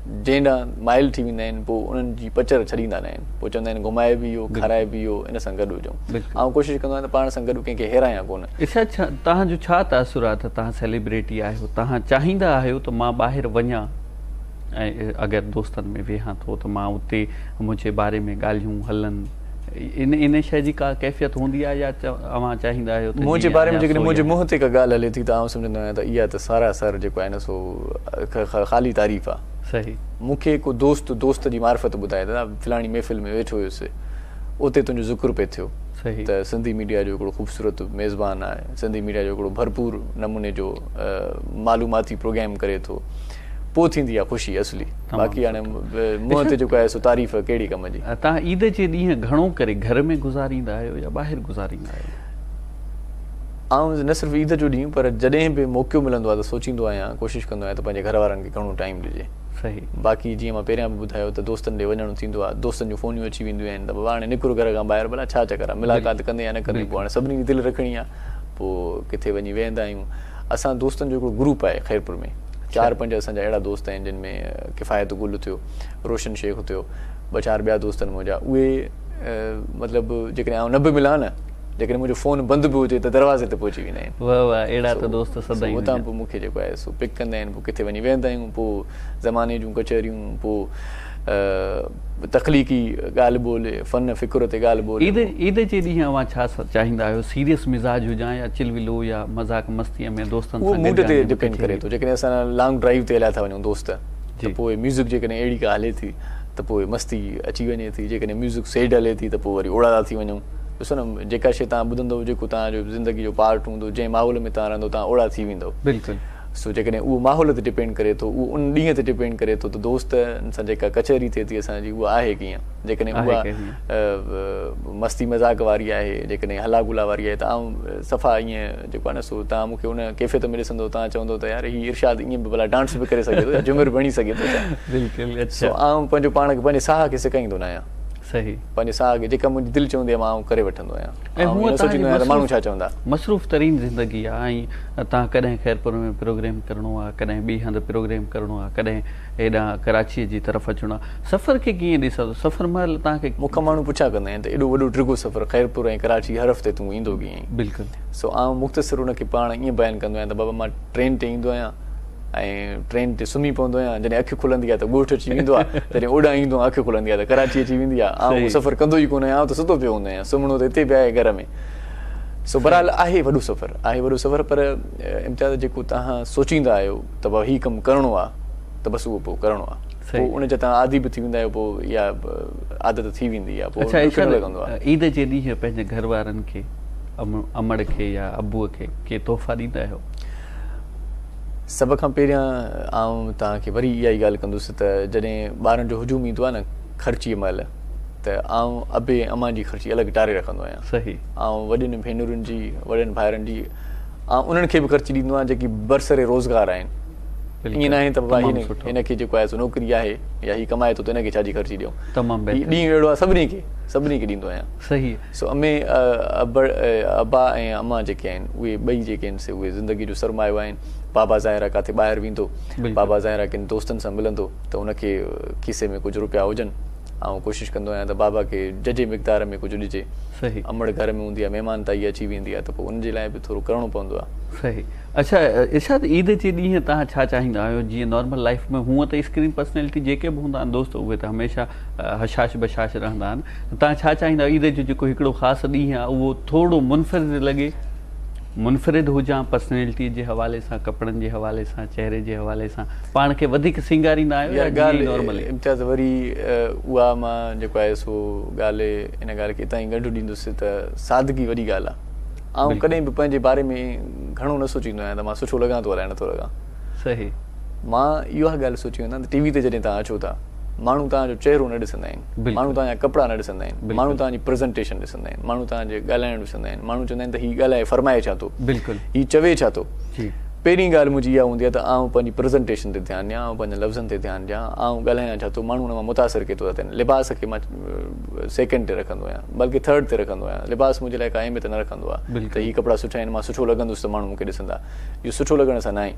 B: जंहिं ॾांहुं माइल थी वेंदा आहिनि पोइ उन्हनि जी पचर छॾींदा न आहिनि, पोइ चवंदा आहिनि घुमाए बि इहो, खाराए बि इहो, इन सां गॾु हुजूं। ऐं कोशिशि कंदो आहियां त पाण सां गॾु कंहिंखे हेरायां कोन।
A: तव्हांजो छा तासुरात, तव्हां सेलिब्रिटी आहियो, तव्हां चाहींदा आहियो त मां ॿाहिरि वञा ऐं अगरि दोस्तनि में वेहां थो त मां उते मुंहिंजे बारे में ॻाल्हियूं हलनि, इन शइ जी का कैफ़ियत हूंदी आहे या तव्हां चाहींदा आहियो त
B: मुंहिंजे बारे में जेकॾहिं मुंहिंजे मुंहं ते का ॻाल्हि हले थी त आउं सम्झंदो आहियां त इहा त सारासर जेको आहे न सो ख़ाली तारीफ़ आहे।
A: सही।
B: मूंखे को दोस्त जी मार्फत ॿुधाए दादा फलाणी महफ़िल में वेठो हुयुसि, उते तुंहिंजो ज़िक्र पिए थियो त सिंधी मीडिया जो हिकिड़ो ख़ूबसूरत मेज़बान आहे, सिंधी मीडिया जो हिकिड़ो भरपूर नमूने जो मालूमाती प्रोग्राम करे थो, पोइ थींदी आहे ख़ुशी असली। बाक़ी हाणे मुंहं ते जेको आहे सो तारीफ़ कहिड़ी कम जी।
A: तव्हां ईद जे ॾींहं घणो करे घर में गुज़ारींदा आहियो या ॿाहिरि गुज़ारींदा आहियो?
B: ऐं न सिर्फ़ु ईद जो ॾींहुं, पर जॾहिं बि मौक़ो मिलंदो आहे त सोचींदो आहियां, कोशिशि कंदो आहियां त पंहिंजे घर वारनि खे घणो टाइम ॾिजे।
A: सही।
B: बाक़ी जीअं मां पहिरियां बि ॿुधायो त दोस्तनि ॾे वञणो थींदो आहे, दोस्तनि जूं फ़ोनियूं अची वेंदियूं आहिनि त बाबा हाणे निकिरो घर खां ॿाहिरि, भला छा चकर आहे, मुलाक़ात कंदे या न कंदे, पोइ हाणे सभिनी जी दिलि रखणी आहे, पोइ किथे वञी वेहंदा आहियूं। असां दोस्तनि जो हिकिड़ो ग्रुप आहे ख़ैरपुर में, 4-5 असांजा अहिड़ा दोस्त आहिनि जिन में किफ़ायत गुल थियो, रोशन शेख थियो, 2-4 ॿिया दोस्त आहिनि मुंहिंजा। उहे मतिलबु जेकॾहिं आउं न बि मिलां न, जेकॾहिं मुंहिंजो फ़ोन बंदि बि हुजे त दरवाज़े ते पहुची वेंदा आहिनि।
A: वाह वाह, अहिड़ा त दोस्त सदाईं
B: हुतां पोइ मूंखे जेको आहे सो पिक कंदा आहिनि, पोइ किथे वञी वेहंदा आहियूं, पोइ ज़माने जूं कचहरियूं, पोइ तख़लीक़ी ॻाल्हि ॿोल, फ़न फ़िक्र ते ॻाल्हि ॿोल।
A: ईद जे ॾींहुं अव्हां छा चाहींदा आहियो, सीरियस मिज़ाज हुजां या चिलविलो या मज़ाक मस्तीअ में दोस्तनि सां?
B: उहो मूड ते डिपेंड करे थो। जेकॾहिं असां लॉन्ग ड्राइव ते हलिया था वञूं दोस्त, त पोइ म्यूज़िक जेकॾहिं अहिड़ी का हले थी त पोइ मस्ती अची वञे थी, जेकॾहिं म्यूज़िक सैड हले थी त पोइ वरी ओड़ा था थी वञूं। ॾिसो न, जेका शइ तव्हां ॿुधंदव, जेको तव्हांजो ज़िंदगी जो पार्ट हूंदो, जंहिं माहौल में तव्हां रहंदो, तव्हां ओड़ा थी वेंदव।
A: बिल्कुलु।
B: सो जेकॾहिं उहो माहौल ते डिपेंड करे थो, उहो उन ॾींहं ते डिपेंड करे थो त दोस्तनि सां जेका कचहरी थिए थी असांजी, उहा आहे कीअं। जेकॾहिं उहा मस्ती मज़ाक वारी आहे, जेकॾहिं हला गुला वारी आहे, त आउं सफ़ा ईअं जेको आहे न सो तव्हां मूंखे उन कैफ़ियत में ॾिसंदो, तव्हां चवंदो त यार हीउ इरशाद ईअं बि भला डांस बि करे सघे थो, जुमिर बणी सघे थो।
A: बिल्कुलु।
B: सो आउं पंहिंजो पाण खे, पंहिंजे साह खे सेखारींदो न आहियां।
A: सही। पंहिंजे
B: साह खे जेका मुंहिंजी दिलि चवंदी आहे मां करे वठंदो आहियां, ऐं सोचींदो आहियां त माण्हू छा चवंदा।
A: मसरूफ़ तरीन ज़िंदगी आहे, ऐं तव्हां कॾहिं ख़ैरपुर में प्रोग्राम करिणो आहे, कॾहिं ॿी हंधि प्रोग्राम करिणो आहे, कॾहिं हेॾां कराचीअ जी तरफ़ अचिणो आहे, सफ़र खे कीअं ॾिसो? सफ़र महिल तव्हांखे
B: मूंखां माण्हू पुछा कंदा आहिनि त एॾो वॾो डिघो सफ़र ख़ैरपुर ऐं कराची हर हफ़्ते तूं ईंदो कीअं?
A: बिल्कुलु।
B: सो आउं मुख़्तसिर उनखे पाण ईअं बयानु कंदो आहियां त बाबा मां ट्रेन ते ईंदो आहियां ऐं ट्रेन ते सुम्ही पवंदो आहियां, जॾहिं अखि खुलंदी आहे त ॻोठु अची वेंदो आहे, जॾहिं ओॾां ईंदो आहियां अखि खुलंदी आहे त कराची अची वेंदी आहे। ऐं सफ़र कंदो ई कोन आहियां, त सुतो पियो हूंदो आहियां, सुम्हणो त हिते पियो आहे घर में। सो बहरहाल आहे वॾो सफ़र, पर इम्तियाज़ जेको तव्हां सोचींदा आहियो त भाउ हीउ कमु करिणो आहे त बसि उहो पोइ करिणो आहे, पोइ उनजा तव्हां आदी बि थी वेंदा आहियो, पोइ इहा आदत थी वेंदी आहे, पोइ लॻंदो आहे।
A: ईद जे ॾींहुं पंहिंजे घर वारनि खे, अमड़ खे या अबूअ खे के तोहफ़ा ॾींदा आहियो?
B: सभ खां पहिरियां आउं तव्हांखे वरी इहा ई ॻाल्हि कंदुसि त जॾहिं ॿारनि जो हुजूम ईंदो आहे न ख़र्चीअ महिल, त आउं अबे अम्मा जी ख़र्ची अलॻि टारे रखंदो आहियां।
A: सही।
B: ऐं वॾनि भेनरुनि जी, वॾनि भाइरनि जी, ऐं उन्हनि खे बि ख़र्ची ॾींदो आहियां जेकी बरसरे रोज़गार आहिनि। ईअं न आहे त बाबा हिनखे जेको आहे सो नौकिरी आहे या हीउ कमाए थो त हिनखे छाजी ख़र्ची ॾियूं।
A: तमामु
B: ॾींहुं अहिड़ो आहे सभिनी खे ॾींदो आहियां।
A: सही।
B: सो अबा ऐं अम्मा जेके आहिनि उहे ॿई जेके आहिनि से उहे ज़िंदगी जो सरमायो आहिनि। बाबा ज़ाहिरा किथे ॿाहिरि वेंदो, बाबा ज़ाहिरा किन दोस्तनि सां मिलंदो त उनखे खीसे में कुझु रुपया हुजनि, ऐं कोशिशि कंदो आहियां त बाबा खे जजे मिक़दार में कुझु ॾिजे।
A: सही।
B: अमड़ घर में हूंदी आहे, महिमान ताई अची वेंदी आहे, त पोइ उनजे लाइ बि थोरो करिणो पवंदो आहे।
A: सही। अच्छा इरशाद, ईद जे ॾींहुं तव्हां छा चाहींदा आहियो? जीअं नॉर्मल लाइफ में हूअं त स्क्रीन पर्सनैलिटी जेके बि हूंदा आहिनि दोस्त, उहे त हमेशह हशाश बशाश रहंदा आहिनि, तव्हां छा चाहींदा आहियो ईद जो जेको हिकिड़ो ख़ासि ॾींहुं आहे उहो थोरो मुनफ़रिद लॻे, मुनफ़रिद हुजां पर्सनैलिटी जे हवाले सां, कपिड़नि जे हवाले सां, चहिरे जे हवाले सां, पाण खे वधीक सिंगारींदा आहियो?
B: ॻाल्हि नॉर्मली इम्तियाज़ वरी उहा मां जेको आहे सो ॻाल्हि इन ॻाल्हि खे हितां ई गंढु ॾींदुसि त सादगी वॾी ॻाल्हि आहे। ऐं कॾहिं बि पंहिंजे बारे में घणो न सोचींदो आहियां त मां सुठो लॻां थो अलाए नथो लॻां।
A: सही।
B: मां इहा ॻाल्हि सोची वेंदा त टीवी ते जॾहिं तव्हां अचो था माण्हू तव्हांजो चहिरो न ॾिसंदा आहिनि, माण्हू तव्हांजा कपिड़ा न ॾिसंदा आहिनि, माण्हू तव्हांजी प्रेज़ेंटेशन ॾिसंदा आहिनि, माण्हू तव्हांजे ॻाल्हाइण ॾिसंदा आहिनि, माण्हू चवंदा आहिनि त हीउ ॻाल्हाए फरमाए छा थो,
A: बिल्कुलु
B: हीउ चवे छा थो।
A: जी।
B: पहिरीं ॻाल्हि मुंहिंजी इहा हूंदी आहे त आउं पंहिंजी प्रेज़ेंटेशन ते ध्यानु ॾियां, पंहिंजे लफ़्ज़नि ते ध्यानु ॾियां, ऐं ॻाल्हायां छा थो, माण्हू हुन मां मुतासिर केतिरो था थियनि। लिबास खे मां सेकेंड ते रखंदो आहियां, बल्कि थर्ड ते रखंदो आहियां। लिबास मुंहिंजे लाइ का अहमियत न रखंदो आहे त हीअ कपिड़ा सुठा आहिनि, मां सुठो लॻंदुसि त माण्हू मूंखे ॾिसंदा। इहो सुठो लॻण सां न आहे।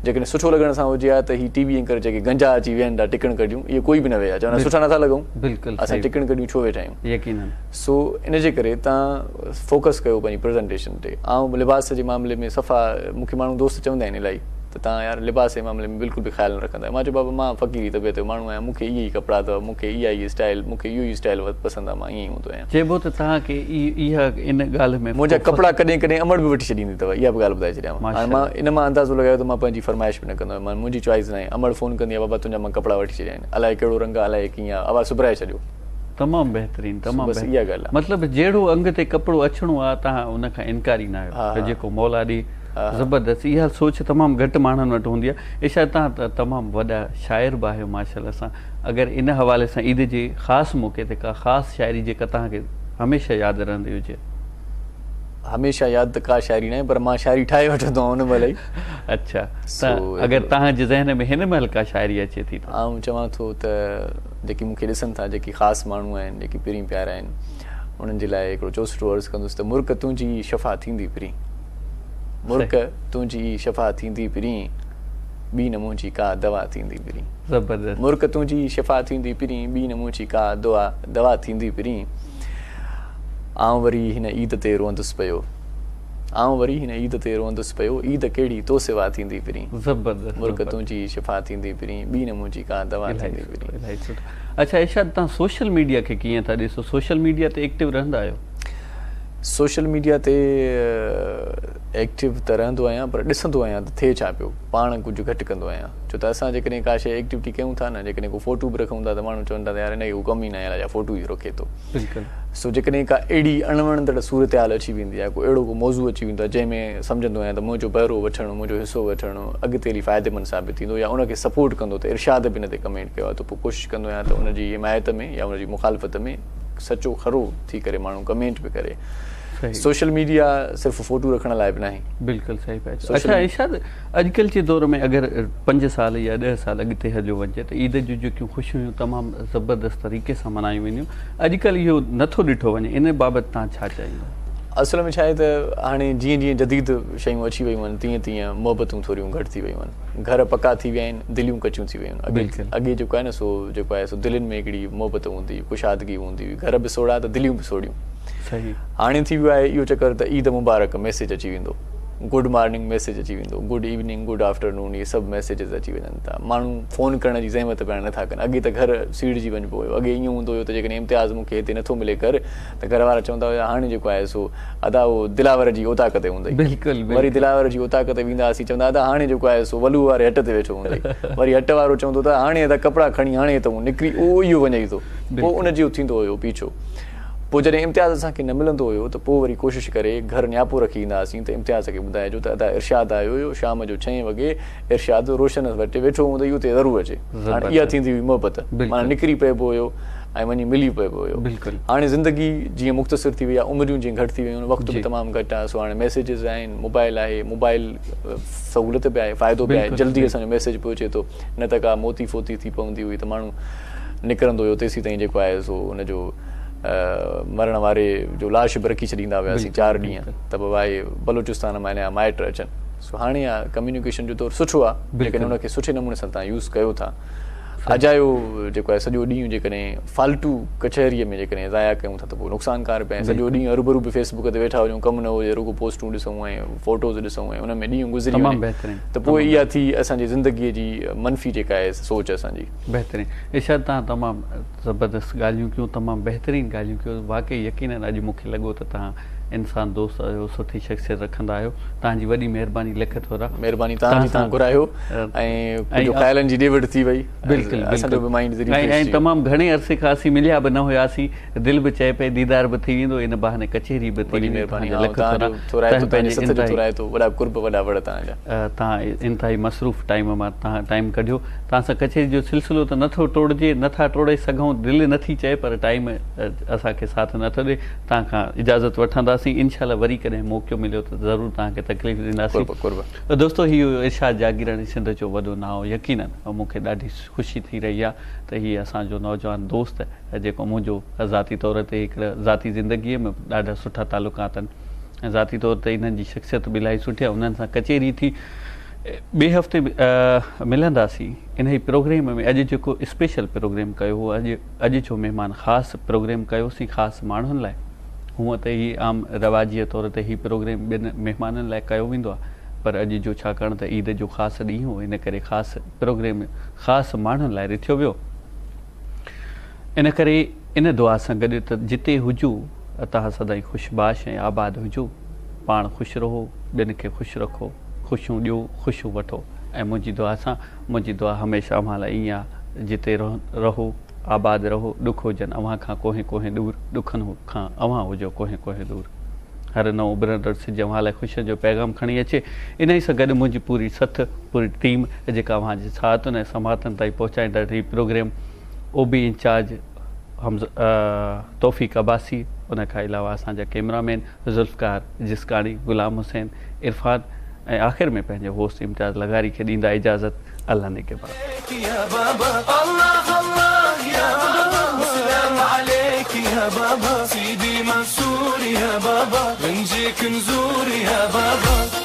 B: जेकॾहिं सुठो लॻण सां हुजे हा त हीअ टीवी एंकर जेके गंजा अची विया आहिनि टिकण कढियूं, इहे कोई बि न विया, चवंदा सुठा नथा लॻूं,
A: बिल्कुलु
B: असां टिकण कढियूं छो वेठा आहियूं।
A: यकीनन।
B: सो इनजे करे तव्हां फोकस कयो पंहिंजी प्रेज़ेंटेशन ते। ऐं लिबास जे मामले में सफ़ा मूंखे माण्हू दोस्त चवंदा आहिनि इलाही त तव्हां यार लिबास जे मामले में बिल्कुलु बि ख़्यालु न रखंदा आहियो। मां चयो बाबा मां फ़क़ीरी तबियत जो माण्हू आहियां, मूंखे इहे ई कपिड़ा अथव, मूंखे इहा ई स्टाइल, मूंखे इहो ई स्टाइल पसंदि आहे, मां ईअं ई हूंदो आहियां।
A: चइबो त तव्हांखे इहा इन ॻाल्हि में
B: मुंहिंजा कपिड़ा कॾहिं कॾहिं अमड़ बि वठी छॾींदी अथव, इहा बि ॻाल्हि ॿुधाए छॾियां। हाणे मां इन मां अंदाज़ो लॻायो त मां पंहिंजी फरमाइश बि न कंदो आहियां, मुंहिंजी चॉइस न आहे। अमड़ फ़ोन कंदी आहे, बाबा तुंहिंजा मां कपिड़ा वठी छॾिया आहिनि, अलाए कहिड़ो रंग आहे, अलाए कीअं आहे, आवाज़ सुबराए छॾियो।
A: तमामु बहितरीनु, तमामु
B: बसि इहा ॻाल्हि आहे।
A: मतिलबु जहिड़ो अंग ते कपिड़ो अचिणो आहे तव्हां उनखां इनकारी न आहियो, जेको मौला ॾे ज़बरदस्त। इहा सोच तमामु घटि माण्हुनि वटि हूंदी आहे। इरशाद तव्हां त तमामु वॾा शाइर बि आहियो माशाअल्लाह सां। अगरि इन हवाले सां ईद जे ख़ासि मौक़े ते का ख़ासि शाइरी जेका तव्हांखे हमेशह यादि रहंदी हुजे?
B: हमेशह यादि त का शाइरी न आहे, पर मां शाइरी ठाहे वठंदो आहियां उन महिल ई।
A: अच्छा, अगरि तव्हांजे ज़हन में हिन महिल का शाइरी अचे थी त?
B: आउं चवां थो त जेकी मूंखे ॾिसनि था, जेकी ख़ासि माण्हू आहिनि, जेकी पहिरीं प्यारा आहिनि, उन्हनि जे लाइ हिकिड़ो चोसठो अर्ज़ु कंदुसि त मुर्क तुंहिंजी शफ़ा थींदी पिरी, मुर्क तुंहिंजी शफ़ा थींदी पिरी, ॿी न मुंहिंजी का दवा थींदी पिरी।
A: ज़बरदस्त।
B: मुर्क तुंहिंजी शफ़ा थींदी पिरी, ॿी न मुंहिंजी का दवा थींदी पिरी, आउं वरी हिन ईद ते रोअंदुसि पियो, आउं वरी हिन ईद ते रोअंदुसि पियो, ईद कहिड़ी तो सिवा थींदी पिरी।
A: ज़बरदस्त।
B: मुर्क तुंहिंजी शफ़ा थींदी पिरी, ॿी न मुंहिंजी का दवा थींदी पिरी।
A: इलाही सुठो। अच्छा इरशाद, तव्हां सोशल मीडिया खे कीअं था ॾिसो? सोशल मीडिया ते एक्टिव रहंदा आहियो?
B: सोशल मीडिया ते एक्टिव त रहंदो आहियां, पर ॾिसंदो आहियां त थिए छा पियो, पाण कुझु घटि कंदो आहियां। छो त असां जेकॾहिं का शइ एक्टिविटी कयूं था न, जेकॾहिं को फ़ोटो बि रखूं था त माण्हू चवनि था त यार हिन खे कमु ई न आहे, या फ़ोटो ई रखे थो।
A: बिल्कुलु।
B: सो जेकॾहिं का अहिड़ी अणवणंदड़ सूरत हाल अची वेंदी आहे, को अहिड़ो को मौज़ू अची वेंदो आहे जंहिंमें सम्झंदो आहियां त मुंहिंजो बहिरो वठणु, मुंहिंजो हिसो वठणु अॻिते हली फ़ाइदेमंद साबित थींदो, या उनखे सपोर्ट कंदो, त इरशाद बि हिन ते कमेंट कयो आहे, त पोइ कोशिशि कंदो आहियां त उनजी हिमायत में या उनजी मुखालफ़त में सचो खरो थी करे माण्हू कमेंट बि करे। सोशल मीडिया सिर्फ़ु फ़ोटो रखण लाइ बि न आहे।
A: बिल्कुलु सही पिया चओ। अच्छा इरशाद, अॼुकल्ह जे दौर में अगरि 5 साल या 10 साल अॻिते हलियो वञे त ईद जूं जेकियूं ख़ुशियूं तमामु ज़बरदस्त तरीक़े सां मल्हायूं वेंदियूं, अॼुकल्ह इहो नथो ॾिठो वञे, इन बाबति तव्हां छा चाहींदा?
B: असल में छा आहे त हाणे जीअं जीअं जदीद शयूं अची वियूं आहिनि, तीअं तीअं मोहबतूं थोरियूं घटि थी वियूं आहिनि, घर पका थी विया आहिनि, दिलियूं कचियूं थी वियूं आहिनि। अॻे जेको आहे न जेको आहे दिलनि में हिकिड़ी मोहबत हूंदी हुई, कुशादगी हूंदी हुई, घर बि सोड़ा त दिलियूं बि सोड़ियूं।
A: सही।
B: हाणे थी वियो आहे इहो चकर त ईद मुबारक मैसेज अची वेंदो, गुड मॉर्निंग मैसेज अची वेंदो, गुड इवनिंग, गुड आफ्टरनून, इहे सभु मैसेजिस अची वञनि था। माण्हू फ़ोन करण जी ज़हमत पिण नथा कनि। अॻे त घर सीड़जी वञिबो हुयो। अॻे ईअं हूंदो हुयो त जेकॾहिं इम्तियाज़ मूंखे हिते नथो मिले घर, त घर वारा चवंदा हुया हाणे जेको आहे सो अदा उहो दिलावर जी ओताक ते हूंदई।
A: बिल्कुलु।
B: वरी दिलावर जी ओताक ते वेंदा हुआसीं, चवंदा अदा हाणे जेको आहे सो वलू वारे हट ते वेठो हूंदई। वरी हट वारो चवंदो त हाणे अदा कपिड़ा खणी हाणे त निकिरी उहो इहो वञे थो, पोइ उनजो थींदो हुयो पीछो। पोइ जॾहिं इम्तियाज़ असांखे न मिलंदो हुयो त पोइ वरी कोशिशि करे घर न्यापो रखी ईंदा हुआसीं त इम्तियाज़ खे ॿुधाइजो त अदा इरशाद आयो हुयो, शाम जो 6 वॻे इरशाद रोशन वटि वेठो हूंदो उते ज़रूरु अचे। हाणे इहा थींदी हुई मोहबत, माना निकिरी पिइबो हुयो ऐं वञी मिली पिइबो हुयो। हाणे ज़िंदगी जीअं मुख़्तसिर थी वई आहे, उमिरियूं जीअं घटि थी वियूं आहिनि, वक़्तु बि तमामु घटि आहे। सो हाणे मैसेजिस आहिनि, मोबाइल आहे, मोबाइल सहूलियत बि आहे, फ़ाइदो बि आहे, जल्दी असांजो मैसेज पियो अचे थो। न त का मोती फ़ोती थी पवंदी हुई त माण्हू निकिरंदो हुयो, तेसीं ताईं जेको आहे सो हुनजो मरण वारे जो लाश बि रखी छॾींदा हुआसीं 4 ॾींहं, त बाबा इहे बलोचिस्तान मां हिन जा माइट अचनि। सो हाणे कम्युनिकेशन जो तौरु सुठो आहे, लेकिन हुनखे सुठे नमूने सां तव्हां यूज़ कयो था। अजायो जेको आहे सॼो ॾींहुं जेकॾहिं फालतू कचहरीअ में जेकॾहिं ज़ाया कयूं था त पोइ नुक़सानकार पिया। सॼो ॾींहुं हरूभरू बि फेसबुक ते वेठा हुजूं, कमु न हुजे, रुगो पोस्टूं ॾिसूं ऐं फ़ोटोज़ ॾिसूं ऐं हुन में ॾींहुं गुज़री वञे, त पोइ इहा थी असांजी ज़िंदगीअ जी मनफ़ी जेका आहे सोच असांजी।
A: बहितरीनु। इरशाद, तव्हां तमामु ज़बरदस्त ॻाल्हियूं कयूं, तमामु बहितरीनु ॻाल्हियूं कयूं। वाक़ई यकीनन अॼु मूंखे लॻो त तव्हां इंसान दोस्त आहियो, सुठी शख़्सियत रखंदा आहियो, तव्हांजी वॾी महिरबानी लिखत वारा।
B: महिरबानी तव्हांजी, तव्हां घुरायो ऐं कुझु ख़्यालनि जी ॾेवड़ थी वई।
A: बिल्कुलु
B: असांजो बि माइंड
A: ऐं तमामु घणे अरसे खां असीं मिलिया बि न हुयासीं, दिलि बि चए पई दीदार बि थी वेंदो, इन बहाने कचहरी बि थी वेंदी। तव्हां इंतिहाई मसरूफ़ टाइम मां तव्हां टाइम कढियो, तव्हां सां कचहरी जो सिलसिलो त नथो टोड़िजे, नथा टोड़े सघूं, दिलि नथी चए, पर टाइम असांखे साथ नथो ॾिए। तव्हां खां इजाज़त वठंदासीं, इनशाला वरी कॾहिं मौक़ो मिलियो त ज़रूरु तव्हांखे तकलीफ़ ॾींदासीं। दोस्तो, इहो इरशाद जागीरानी सिंध जो वॾो नाओ यकीनन मूंखे ॾाढी ख़ुशी थी रही आहे त हीअ असांजो नौजवान दोस्त जेको मुंहिंजो ज़ाती तौर ते हिकिड़े ज़ाती ज़िंदगीअ में ॾाढा सुठा तालुकात आहिनि ऐं ज़ाती तौर ते इन्हनि जी शख़्सियत बि इलाही सुठी आहे, उन्हनि सां कचहरी थी। ॿिए हफ़्ते मिलंदासीं इन ई प्रोग्राम में। अॼु जेको स्पेशल प्रोग्राम कयो हो, अॼु जो महिमान ख़ासि प्रोग्राम कयोसीं ख़ासि माण्हुनि लाइ। हूअं त ही आम रवाजीअ तौर ते हीउ प्रोग्राम ॿिनि महिमाननि लाइ कयो वेंदो आहे, पर अॼु जो छाकाणि त ईद जो ख़ासि ॾींहुं हो, इन करे ख़ासि प्रोग्राम ख़ासि माण्हुनि लाइ रिथियो वियो। इन करे इन दुआ सां गॾु त जिते हुजो तव्हां सदाईं ख़ुशबाश ऐं आबाद हुजो, पाण ख़ुशि रहो, ॿियनि खे ख़ुशि रखो, ख़ुशियूं ॾियो, ख़ुशियूं वठो। ऐं मुंहिंजी दुआ हमेशह अव्हां लाइ ईअं आहे, जिते रहो आबाद रहो, ॾुख हुजनि अव्हां खां कोहे कोहे दूर, ॾुखनि खां अव्हां हुजो कोहे कोहे दूर। हर नओं उभरंदड़ सिज अव्हां लाइ ख़ुशीअ जो पैगाम खणी अचे। इन ई सां गॾु मुंहिंजी पूरी टीम जेका अव्हांजे साथनि ऐं समातनि ताईं पहुचाईंदड़ हीउ प्रोग्राम, ओबी इंचार्ज तौफ़ीक़ अब्बासी, उन खां अलावा असांजा कैमरामैन ज़ुल्फ़कार जिसकाणी, गुलाम हुसैन, इरफान ऐं आख़िर में पंहिंजे होस्ट इम्तियाज़ लगारी खे ॾींदा इजाज़त। अल्लाह ने के
C: बाबा